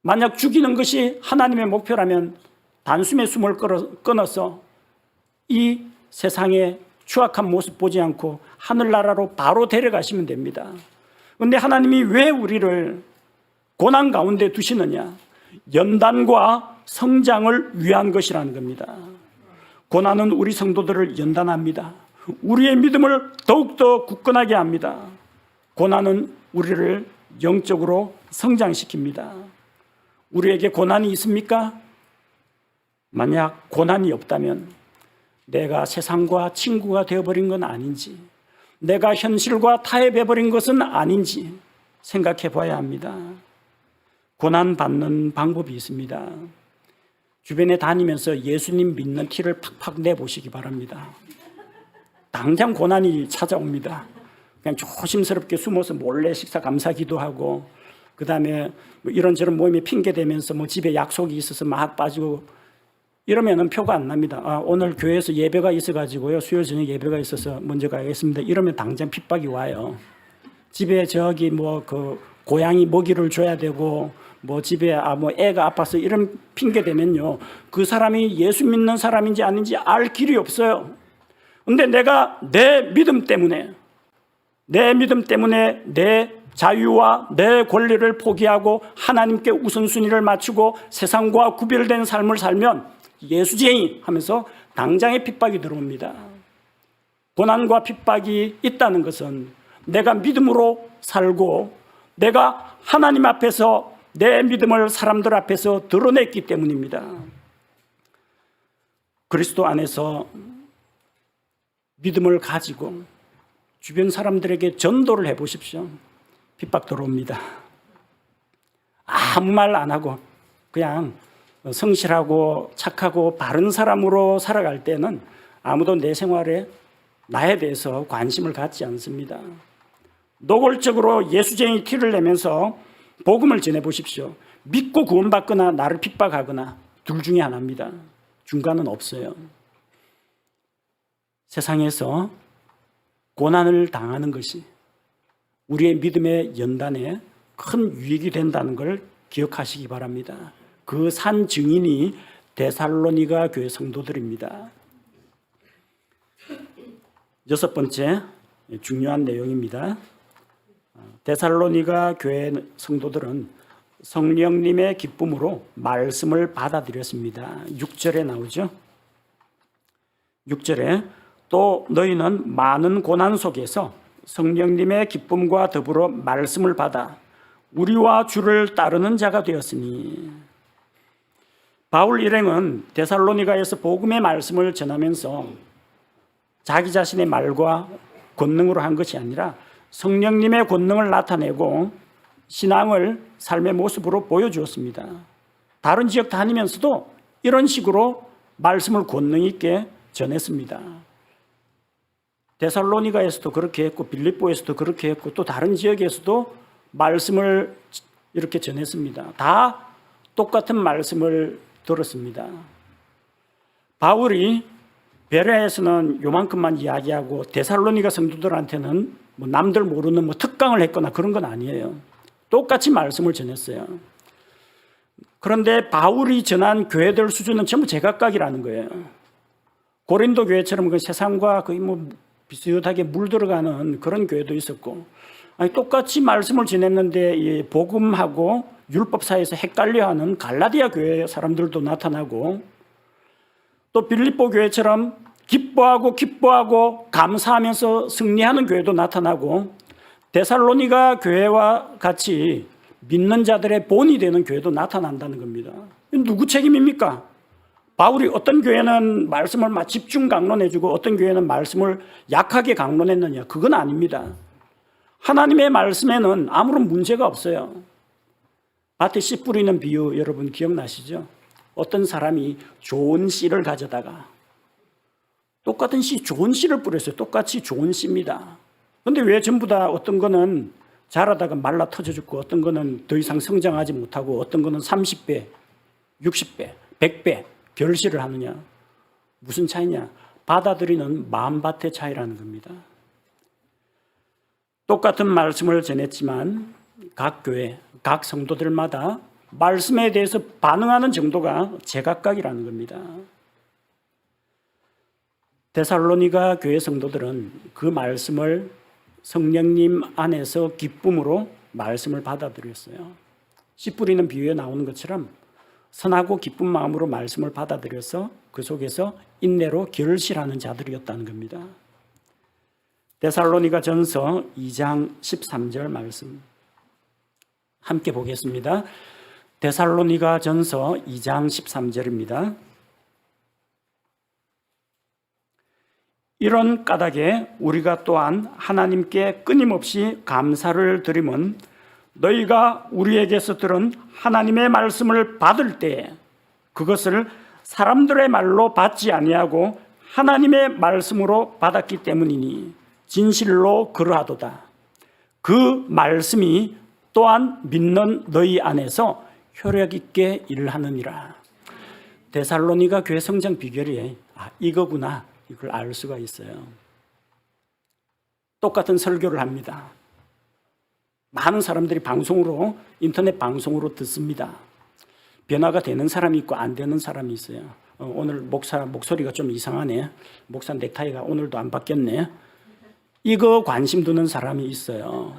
만약 죽이는 것이 하나님의 목표라면 단숨에 숨을 끊어서 이 세상의 추악한 모습 보지 않고 하늘나라로 바로 데려가시면 됩니다. 그런데 하나님이 왜 우리를 고난 가운데 두시느냐? 연단과 성장을 위한 것이라는 겁니다. 고난은 우리 성도들을 연단합니다. 우리의 믿음을 더욱더 굳건하게 합니다. 고난은 우리를 영적으로 성장시킵니다. 우리에게 고난이 있습니까? 만약 고난이 없다면 내가 세상과 친구가 되어버린 건 아닌지, 내가 현실과 타협해버린 것은 아닌지 생각해 봐야 합니다. 고난 받는 방법이 있습니다. 주변에 다니면서 예수님 믿는 티를 팍팍 내보시기 바랍니다. 당장 고난이 찾아옵니다. 그냥 조심스럽게 숨어서 몰래 식사 감사 기도하고, 그 다음에 뭐 이런저런 모임에 핑계 대면서 뭐 집에 약속이 있어서 막 빠지고 이러면은 표가 안 납니다. 오늘 교회에서 예배가 있어가지고요, 수요일 저녁 예배가 있어서 먼저 가겠습니다. 이러면 당장 핍박이 와요. 집에 저기 뭐 그 고양이 먹이를 줘야 되고, 뭐 집에 뭐 애가 아파서 이런 핑계 대면요, 그 사람이 예수 믿는 사람인지 아닌지 알 길이 없어요. 근데 내가 내 믿음 때문에 내 자유와 내 권리를 포기하고 하나님께 우선순위를 맞추고 세상과 구별된 삶을 살면 예수쟁이 하면서 당장의 핍박이 들어옵니다. 고난과 핍박이 있다는 것은 내가 믿음으로 살고 내가 하나님 앞에서 내 믿음을 사람들 앞에서 드러냈기 때문입니다. 그리스도 안에서 믿음을 가지고 주변 사람들에게 전도를 해보십시오. 핍박 들어옵니다. 아무 말 안 하고 그냥 성실하고 착하고 바른 사람으로 살아갈 때는 아무도 내 생활에 나에 대해서 관심을 갖지 않습니다. 노골적으로 예수쟁이 티를 내면서 복음을 전해보십시오. 믿고 구원받거나 나를 핍박하거나 둘 중에 하나입니다. 중간은 없어요. 세상에서 고난을 당하는 것이 우리의 믿음의 연단에 큰 유익이 된다는 걸 기억하시기 바랍니다. 그 산 증인이 데살로니가 교회 성도들입니다. 여섯 번째 중요한 내용입니다. 데살로니가 교회 성도들은 성령님의 기쁨으로 말씀을 받아들였습니다. 6절에 나오죠. 6절에 또 너희는 많은 고난 속에서 성령님의 기쁨과 더불어 말씀을 받아 우리와 주를 따르는 자가 되었으니. 바울 일행은 데살로니가에서 복음의 말씀을 전하면서 자기 자신의 말과 권능으로 한 것이 아니라 성령님의 권능을 나타내고 신앙을 삶의 모습으로 보여주었습니다. 다른 지역 다니면서도 이런 식으로 말씀을 권능 있게 전했습니다. 데살로니가에서도 그렇게 했고 빌립보에서도 그렇게 했고 또 다른 지역에서도 말씀을 이렇게 전했습니다. 다 똑같은 말씀을 들었습니다. 바울이 베레아에서는 요만큼만 이야기하고 데살로니가 성도들한테는 뭐 남들 모르는 뭐 특강을 했거나 그런 건 아니에요. 똑같이 말씀을 전했어요. 그런데 바울이 전한 교회들 수준은 전부 제각각이라는 거예요. 고린도 교회처럼 그 세상과 거의 뭐 비슷하게 물들어가는 그런 교회도 있었고, 아니 똑같이 말씀을 전했는데 이 복음하고 율법 사이에서 헷갈려하는 갈라디아 교회 사람들도 나타나고, 또 빌립보 교회처럼 기뻐하고 감사하면서 승리하는 교회도 나타나고, 데살로니가 교회와 같이 믿는 자들의 본이 되는 교회도 나타난다는 겁니다. 누구 책임입니까? 바울이 어떤 교회는 말씀을 막 집중 강론해주고 어떤 교회는 말씀을 약하게 강론했느냐? 그건 아닙니다. 하나님의 말씀에는 아무런 문제가 없어요. 밭에 씨 뿌리는 비유 여러분 기억나시죠? 어떤 사람이 좋은 씨를 가져다가 똑같은 씨, 좋은 씨를 뿌렸어요. 똑같이 좋은 씨입니다. 그런데 왜 전부 다 어떤 거는 자라다가 말라 터져 죽고 어떤 거는 더 이상 성장하지 못하고 어떤 거는 30배, 60배, 100배 결실을 하느냐? 무슨 차이냐? 받아들이는 마음밭의 차이라는 겁니다. 똑같은 말씀을 전했지만 각 교회, 각 성도들마다 말씀에 대해서 반응하는 정도가 제각각이라는 겁니다. 데살로니가 교회 성도들은 그 말씀을 성령님 안에서 기쁨으로 말씀을 받아들였어요. 씨 뿌리는 비유에 나오는 것처럼 선하고 기쁜 마음으로 말씀을 받아들여서 그 속에서 인내로 결실하는 자들이었다는 겁니다. 데살로니가 전서 2장 13절 말씀 함께 보겠습니다. 데살로니가 전서 2장 13절입니다. 이런 까닭에 우리가 또한 하나님께 끊임없이 감사를 드리면 너희가 우리에게서 들은 하나님의 말씀을 받을 때 그것을 사람들의 말로 받지 아니하고 하나님의 말씀으로 받았기 때문이니 진실로 그러하도다. 그 말씀이 또한 믿는 너희 안에서 효력 있게 일하느니라. 데살로니가 교회 성장 비결이 이거구나. 이걸 알 수가 있어요. 똑같은 설교를 합니다. 많은 사람들이 방송으로, 인터넷 방송으로 듣습니다. 변화가 되는 사람이 있고 안 되는 사람이 있어요. 오늘 목사 목소리가 좀 이상하네. 목사 넥타이가 오늘도 안 바뀌었네. 이거 관심 두는 사람이 있어요.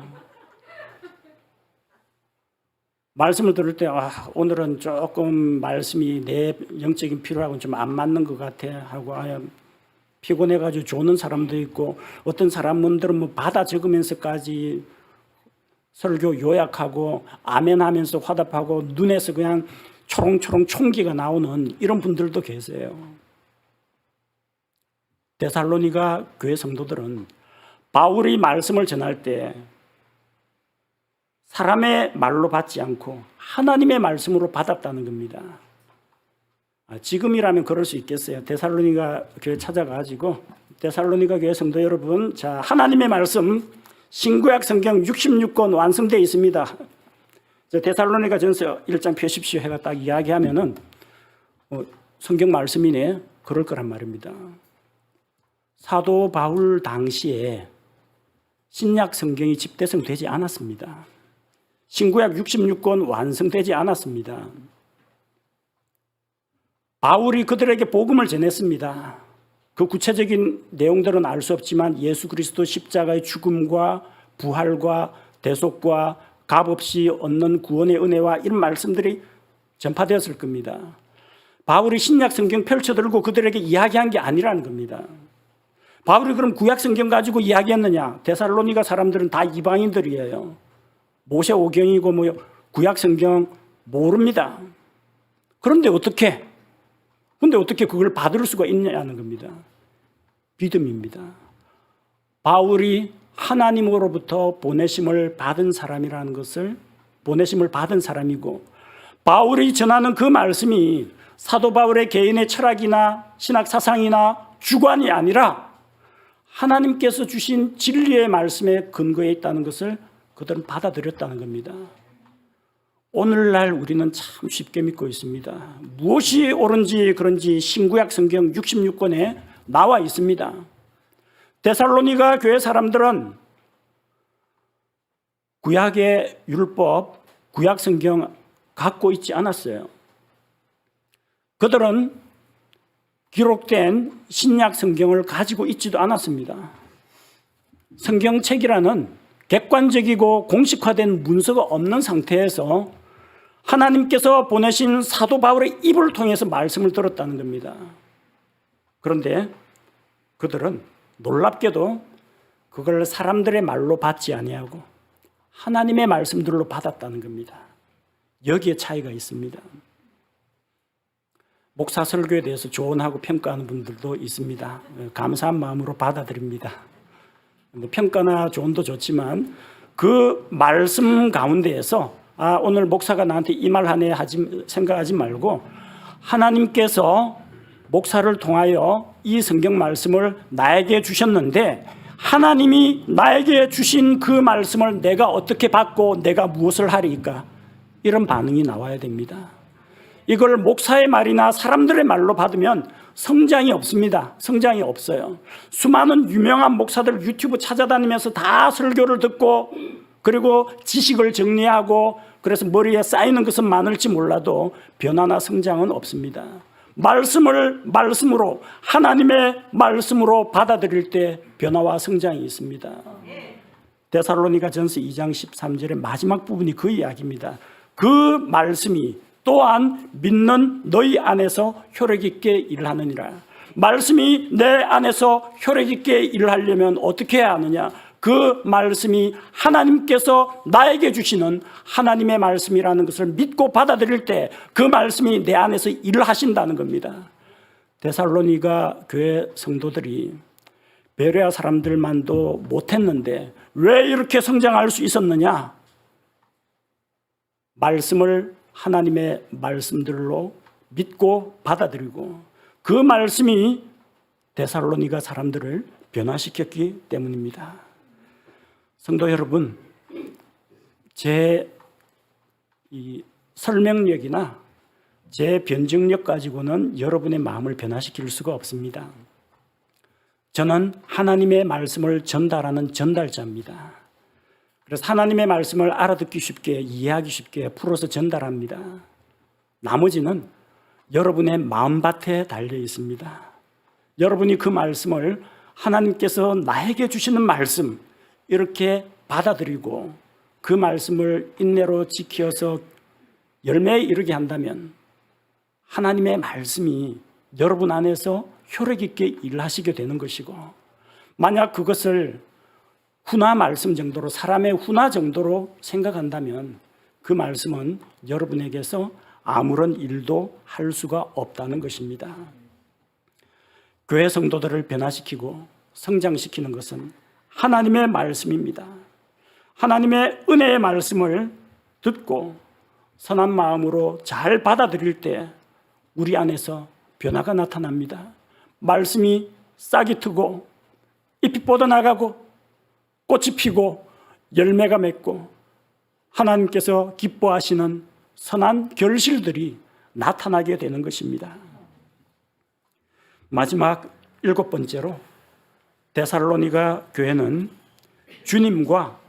말씀을 들을 때 오늘은 조금 말씀이 내 영적인 필요하고는 좀 안 맞는 것 같아 하고 피곤해가지고 조는 사람도 있고, 어떤 사람들은 뭐 받아 적으면서까지 설교 요약하고 아멘 하면서 화답하고 눈에서 그냥 초롱초롱 총기가 나오는 이런 분들도 계세요. 데살로니가 교회 성도들은 바울이 말씀을 전할 때 사람의 말로 받지 않고 하나님의 말씀으로 받았다는 겁니다. 지금이라면 그럴 수 있겠어요. 데살로니가 교회 찾아가지고 데살로니가 교회 성도 여러분, 자 하나님의 말씀 신구약 성경 66권 완성되어 있습니다. 데살로니가 전서 1장 펴십시오 해가 딱 이야기하면은 성경 말씀이네 그럴 거란 말입니다. 사도 바울 당시에 신약 성경이 집대성되지 않았습니다. 신구약 66권 완성되지 않았습니다. 바울이 그들에게 복음을 전했습니다. 그 구체적인 내용들은 알 수 없지만 예수 그리스도 십자가의 죽음과 부활과 대속과 값없이 얻는 구원의 은혜와 이런 말씀들이 전파되었을 겁니다. 바울이 신약 성경 펼쳐들고 그들에게 이야기한 게 아니라는 겁니다. 바울이 그럼 구약 성경 가지고 이야기했느냐? 데살로니가 사람들은 다 이방인들이에요. 모세 오경이고 뭐 구약 성경 모릅니다. 그런데 어떻게 그걸 받을 수가 있냐는 겁니다. 믿음입니다. 바울이 하나님으로부터 보내심을 받은 사람이라는 것을, 보내심을 받은 사람이고, 바울이 전하는 그 말씀이 사도 바울의 개인의 철학이나 신학 사상이나 주관이 아니라 하나님께서 주신 진리의 말씀에 근거해 있다는 것을 그들은 받아들였다는 겁니다. 오늘날 우리는 참 쉽게 믿고 있습니다. 무엇이 옳은지 그런지 신구약 성경 66권에 나와 있습니다. 데살로니가 교회 사람들은 구약의 율법, 구약 성경 갖고 있지 않았어요. 그들은 기록된 신약 성경을 가지고 있지도 않았습니다. 성경책이라는 객관적이고 공식화된 문서가 없는 상태에서 하나님께서 보내신 사도 바울의 입을 통해서 말씀을 들었다는 겁니다. 그런데 그들은 놀랍게도 그걸 사람들의 말로 받지 아니하고 하나님의 말씀들로 받았다는 겁니다. 여기에 차이가 있습니다. 목사 설교에 대해서 조언하고 평가하는 분들도 있습니다. 감사한 마음으로 받아들입니다. 평가나 조언도 좋지만 그 말씀 가운데에서 오늘 목사가 나한테 이 말 하네 생각하지 말고 하나님께서 목사를 통하여 이 성경 말씀을 나에게 주셨는데 하나님이 나에게 주신 그 말씀을 내가 어떻게 받고 내가 무엇을 하리까? 이런 반응이 나와야 됩니다. 이걸 목사의 말이나 사람들의 말로 받으면 성장이 없습니다. 성장이 없어요. 수많은 유명한 목사들 유튜브 찾아다니면서 다 설교를 듣고 그리고 지식을 정리하고 그래서 머리에 쌓이는 것은 많을지 몰라도 변화나 성장은 없습니다. 말씀을 말씀으로 하나님의 말씀으로 받아들일 때 변화와 성장이 있습니다. 데살로니가전서 2장 13절의 마지막 부분이 그 이야기입니다. 그 말씀이 또한 믿는 너희 안에서 효력 있게 일하느니라. 말씀이 내 안에서 효력 있게 일하려면 어떻게 해야 하느냐? 그 말씀이 하나님께서 나에게 주시는 하나님의 말씀이라는 것을 믿고 받아들일 때 그 말씀이 내 안에서 일을 하신다는 겁니다. 데살로니가 교회 성도들이 베레아 사람들만도 못했는데 왜 이렇게 성장할 수 있었느냐? 말씀을 하나님의 말씀들로 믿고 받아들이고 그 말씀이 데살로니가 사람들을 변화시켰기 때문입니다. 성도 여러분, 제 설명력이나 제 변증력 가지고는 여러분의 마음을 변화시킬 수가 없습니다. 저는 하나님의 말씀을 전달하는 전달자입니다. 그래서 하나님의 말씀을 알아듣기 쉽게, 이해하기 쉽게 풀어서 전달합니다. 나머지는 여러분의 마음밭에 달려 있습니다. 여러분이 그 말씀을 하나님께서 나에게 주시는 말씀 이렇게 받아들이고 그 말씀을 인내로 지켜서 열매에 이르게 한다면 하나님의 말씀이 여러분 안에서 효력 있게 일하시게 되는 것이고, 만약 그것을 훈화 말씀 정도로, 사람의 훈화 정도로 생각한다면 그 말씀은 여러분에게서 아무런 일도 할 수가 없다는 것입니다. 교회 성도들을 변화시키고 성장시키는 것은 하나님의 말씀입니다. 하나님의 은혜의 말씀을 듣고 선한 마음으로 잘 받아들일 때 우리 안에서 변화가 나타납니다. 말씀이 싹이 트고 잎이 뻗어나가고 꽃이 피고 열매가 맺고 하나님께서 기뻐하시는 선한 결실들이 나타나게 되는 것입니다. 마지막 7번째로 데살로니가 교회는 주님과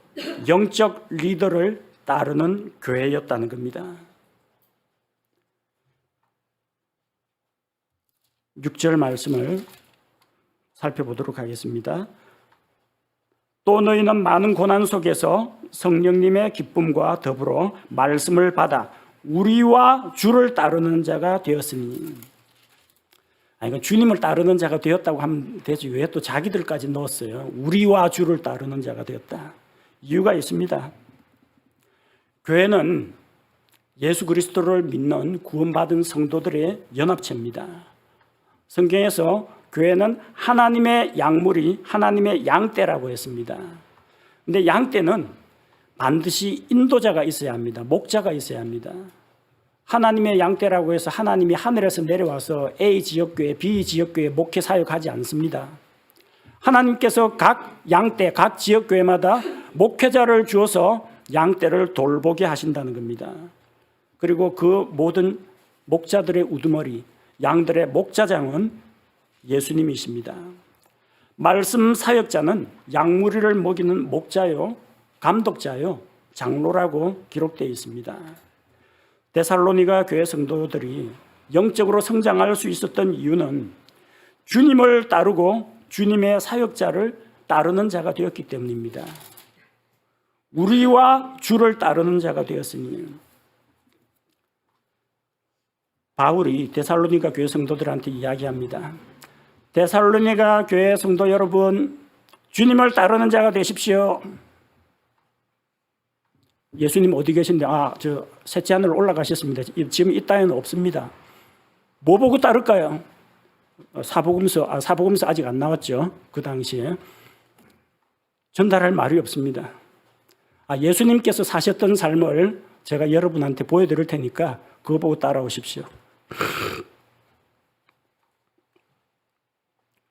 영적 리더를 따르는 교회였다는 겁니다. 6절 말씀을 살펴보도록 하겠습니다. 또 너희는 많은 고난 속에서 성령님의 기쁨과 더불어 말씀을 받아 우리와 주를 따르는 자가 되었으니. 이건 주님을 따르는 자가 되었다고 하면 되지 왜 또 자기들까지 넣었어요? 우리와 주를 따르는 자가 되었다. 이유가 있습니다. 교회는 예수 그리스도를 믿는 구원받은 성도들의 연합체입니다. 성경에서 교회는 하나님의 양물이 하나님의 양떼라고 했습니다. 그런데 양떼는 반드시 인도자가 있어야 합니다. 목자가 있어야 합니다. 하나님의 양떼라고 해서 하나님이 하늘에서 내려와서 A 지역교회, B 지역교회 목회 사역하지 않습니다. 하나님께서 각 양떼, 각 지역교회마다 목회자를 주어서 양떼를 돌보게 하신다는 겁니다. 그리고 그 모든 목자들의 우두머리, 양들의 목자장은 예수님이십니다. 말씀 사역자는 양무리를 먹이는 목자요, 감독자요, 장로라고 기록되어 있습니다. 데살로니가 교회 성도들이 영적으로 성장할 수 있었던 이유는 주님을 따르고 주님의 사역자를 따르는 자가 되었기 때문입니다. 우리와 주를 따르는 자가 되었으니 바울이 데살로니가 교회 성도들한테 이야기합니다. 데살로니가 교회 성도 여러분, 주님을 따르는 자가 되십시오. 예수님 어디 계신데? 저 셋째 하늘 올라가셨습니다. 지금 이 땅에는 없습니다. 뭐 보고 따를까요? 사복음서 아직 안 나왔죠. 그 당시에 전달할 말이 없습니다. 예수님께서 사셨던 삶을 제가 여러분한테 보여드릴 테니까 그거 보고 따라오십시오.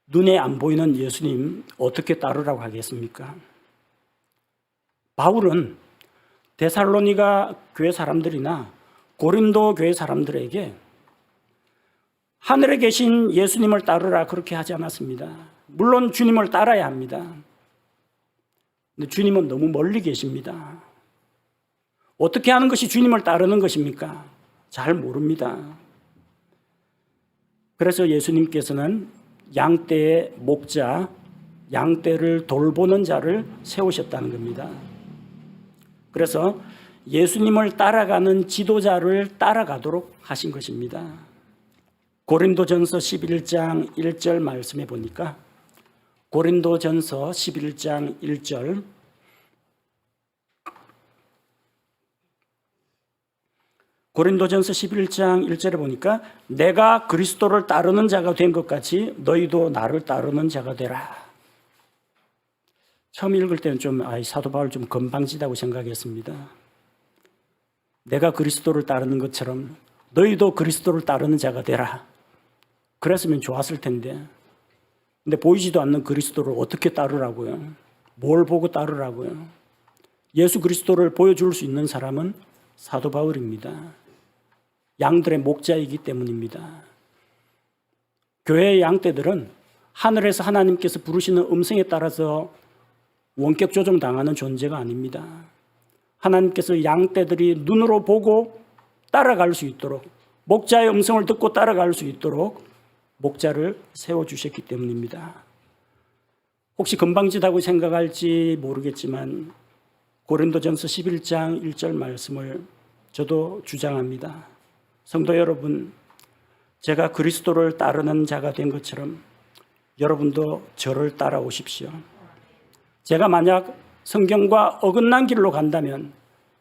눈에 안 보이는 예수님 어떻게 따르라고 하겠습니까? 바울은 데살로니가 교회 사람들이나 고린도 교회 사람들에게 하늘에 계신 예수님을 따르라 그렇게 하지 않았습니다. 물론 주님을 따라야 합니다. 근데 주님은 너무 멀리 계십니다. 어떻게 하는 것이 주님을 따르는 것입니까? 잘 모릅니다. 그래서 예수님께서는 양떼의 목자, 양떼를 돌보는 자를 세우셨다는 겁니다. 그래서 예수님을 따라가는 지도자를 따라가도록 하신 것입니다. 고린도전서 11장 1절 말씀해 보니까 고린도전서 11장 1절 고린도전서 11장 1절에 보니까 내가 그리스도를 따르는 자가 된 것 같이 너희도 나를 따르는 자가 되라. 처음 읽을 때는 좀 사도 바울 좀 건방지다고 생각했습니다. 내가 그리스도를 따르는 것처럼 너희도 그리스도를 따르는 자가 되라. 그랬으면 좋았을 텐데. 근데 보이지도 않는 그리스도를 어떻게 따르라고요? 뭘 보고 따르라고요? 예수 그리스도를 보여줄 수 있는 사람은 사도 바울입니다. 양들의 목자이기 때문입니다. 교회의 양떼들은 하늘에서 하나님께서 부르시는 음성에 따라서 원격 조종당하는 존재가 아닙니다. 하나님께서 양떼들이 눈으로 보고 따라갈 수 있도록, 목자의 음성을 듣고 따라갈 수 있도록 목자를 세워주셨기 때문입니다. 혹시 건방지다고 생각할지 모르겠지만 고린도전서 11장 1절 말씀을 저도 주장합니다. 성도 여러분, 제가 그리스도를 따르는 자가 된 것처럼 여러분도 저를 따라오십시오. 제가 만약 성경과 어긋난 길로 간다면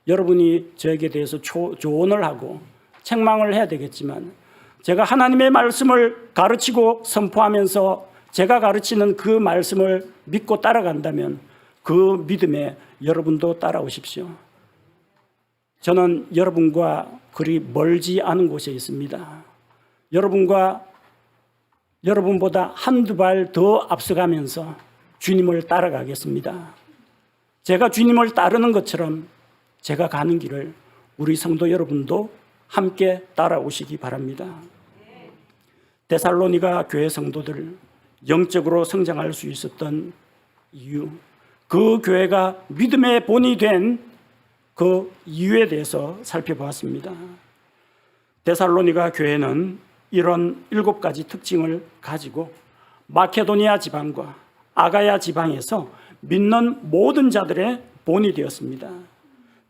여러분이 저에게 대해서 조언을 하고 책망을 해야 되겠지만 제가 하나님의 말씀을 가르치고 선포하면서 제가 가르치는 그 말씀을 믿고 따라간다면 그 믿음에 여러분도 따라오십시오. 저는 여러분과 그리 멀지 않은 곳에 있습니다. 여러분보다 한두 발 더 앞서가면서 주님을 따라가겠습니다. 제가 주님을 따르는 것처럼 제가 가는 길을 우리 성도 여러분도 함께 따라오시기 바랍니다. 데살로니가 교회 성도들 영적으로 성장할 수 있었던 이유, 그 교회가 믿음의 본이 된 그 이유에 대해서 살펴보았습니다. 데살로니가 교회는 이런 7가지 특징을 가지고 마케도니아 지방과 아가야 지방에서 믿는 모든 자들의 본이 되었습니다.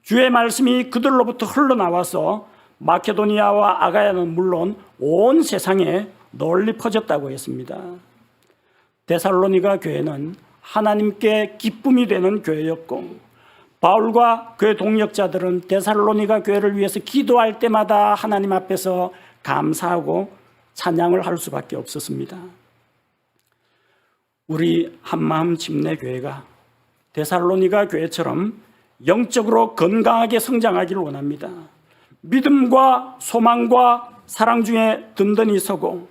주의 말씀이 그들로부터 흘러나와서 마케도니아와 아가야는 물론 온 세상에 널리 퍼졌다고 했습니다. 데살로니가 교회는 하나님께 기쁨이 되는 교회였고 바울과 그의 동역자들은 데살로니가 교회를 위해서 기도할 때마다 하나님 앞에서 감사하고 찬양을 할 수밖에 없었습니다. 우리 한마음 침례교회가 데살로니가 교회처럼 영적으로 건강하게 성장하기를 원합니다. 믿음과 소망과 사랑 중에 든든히 서고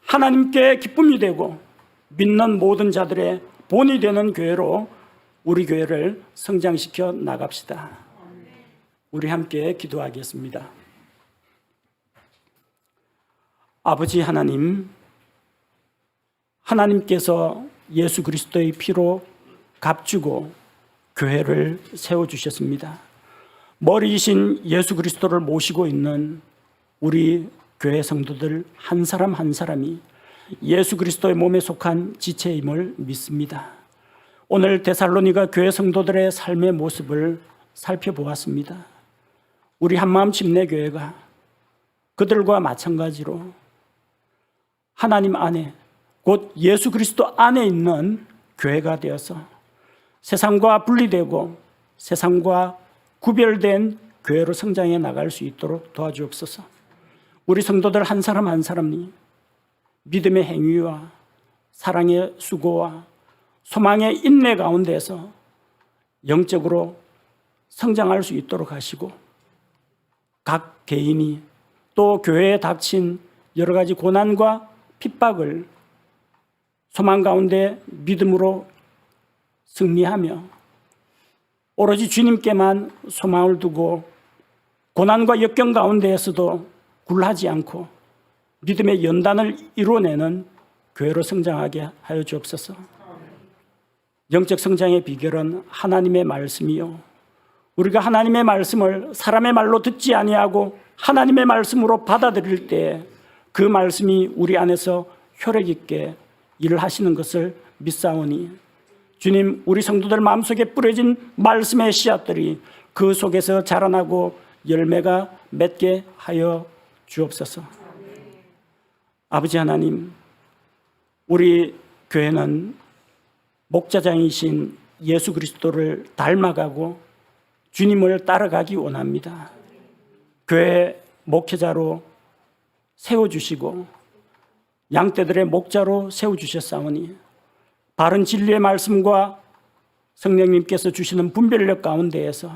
하나님께 기쁨이 되고 믿는 모든 자들의 본이 되는 교회로 우리 교회를 성장시켜 나갑시다. 우리 함께 기도하겠습니다. 아버지 하나님, 하나님께서 예수 그리스도의 피로 값주고 교회를 세워주셨습니다. 머리이신 예수 그리스도를 모시고 있는 우리 교회 성도들 한 사람 한 사람이 예수 그리스도의 몸에 속한 지체임을 믿습니다. 오늘 데살로니가 교회 성도들의 삶의 모습을 살펴보았습니다. 우리 한마음 침례교회가 그들과 마찬가지로 하나님 안에 곧 예수 그리스도 안에 있는 교회가 되어서 세상과 분리되고 세상과 구별된 교회로 성장해 나갈 수 있도록 도와주옵소서. 우리 성도들 한 사람 한 사람이 믿음의 행위와 사랑의 수고와 소망의 인내 가운데서 영적으로 성장할 수 있도록 하시고 각 개인이 또 교회에 닥친 여러 가지 고난과 핍박을 소망 가운데 믿음으로 승리하며 오로지 주님께만 소망을 두고 고난과 역경 가운데에서도 굴하지 않고 믿음의 연단을 이루어내는 교회로 성장하게 하여 주옵소서. 영적 성장의 비결은 하나님의 말씀이요, 우리가 하나님의 말씀을 사람의 말로 듣지 아니하고 하나님의 말씀으로 받아들일 때 그 말씀이 우리 안에서 효력 있게 일을 하시는 것을 믿사오니 주님, 우리 성도들 마음속에 뿌려진 말씀의 씨앗들이 그 속에서 자라나고 열매가 맺게 하여 주옵소서. 아버지 하나님, 우리 교회는 목자장이신 예수 그리스도를 닮아가고 주님을 따라가기 원합니다. 교회 목회자로 세워주시고 양떼들의 목자로 세워주셨사오니 바른 진리의 말씀과 성령님께서 주시는 분별력 가운데에서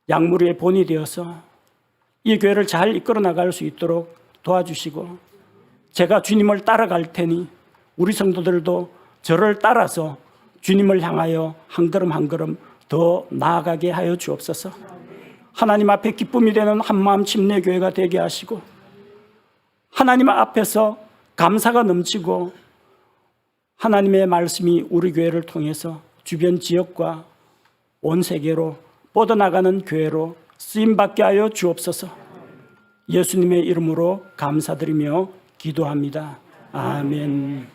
양무리의 본이 되어서 이 교회를 잘 이끌어 나갈 수 있도록 도와주시고 제가 주님을 따라갈 테니 우리 성도들도 저를 따라서 주님을 향하여 한 걸음 한 걸음 더 나아가게 하여 주옵소서. 하나님 앞에 기쁨이 되는 한마음 침례교회가 되게 하시고 하나님 앞에서 감사가 넘치고 하나님의 말씀이 우리 교회를 통해서 주변 지역과 온 세계로 뻗어나가는 교회로 쓰임받게 하여 주옵소서. 예수님의 이름으로 감사드리며 기도합니다. 아멘.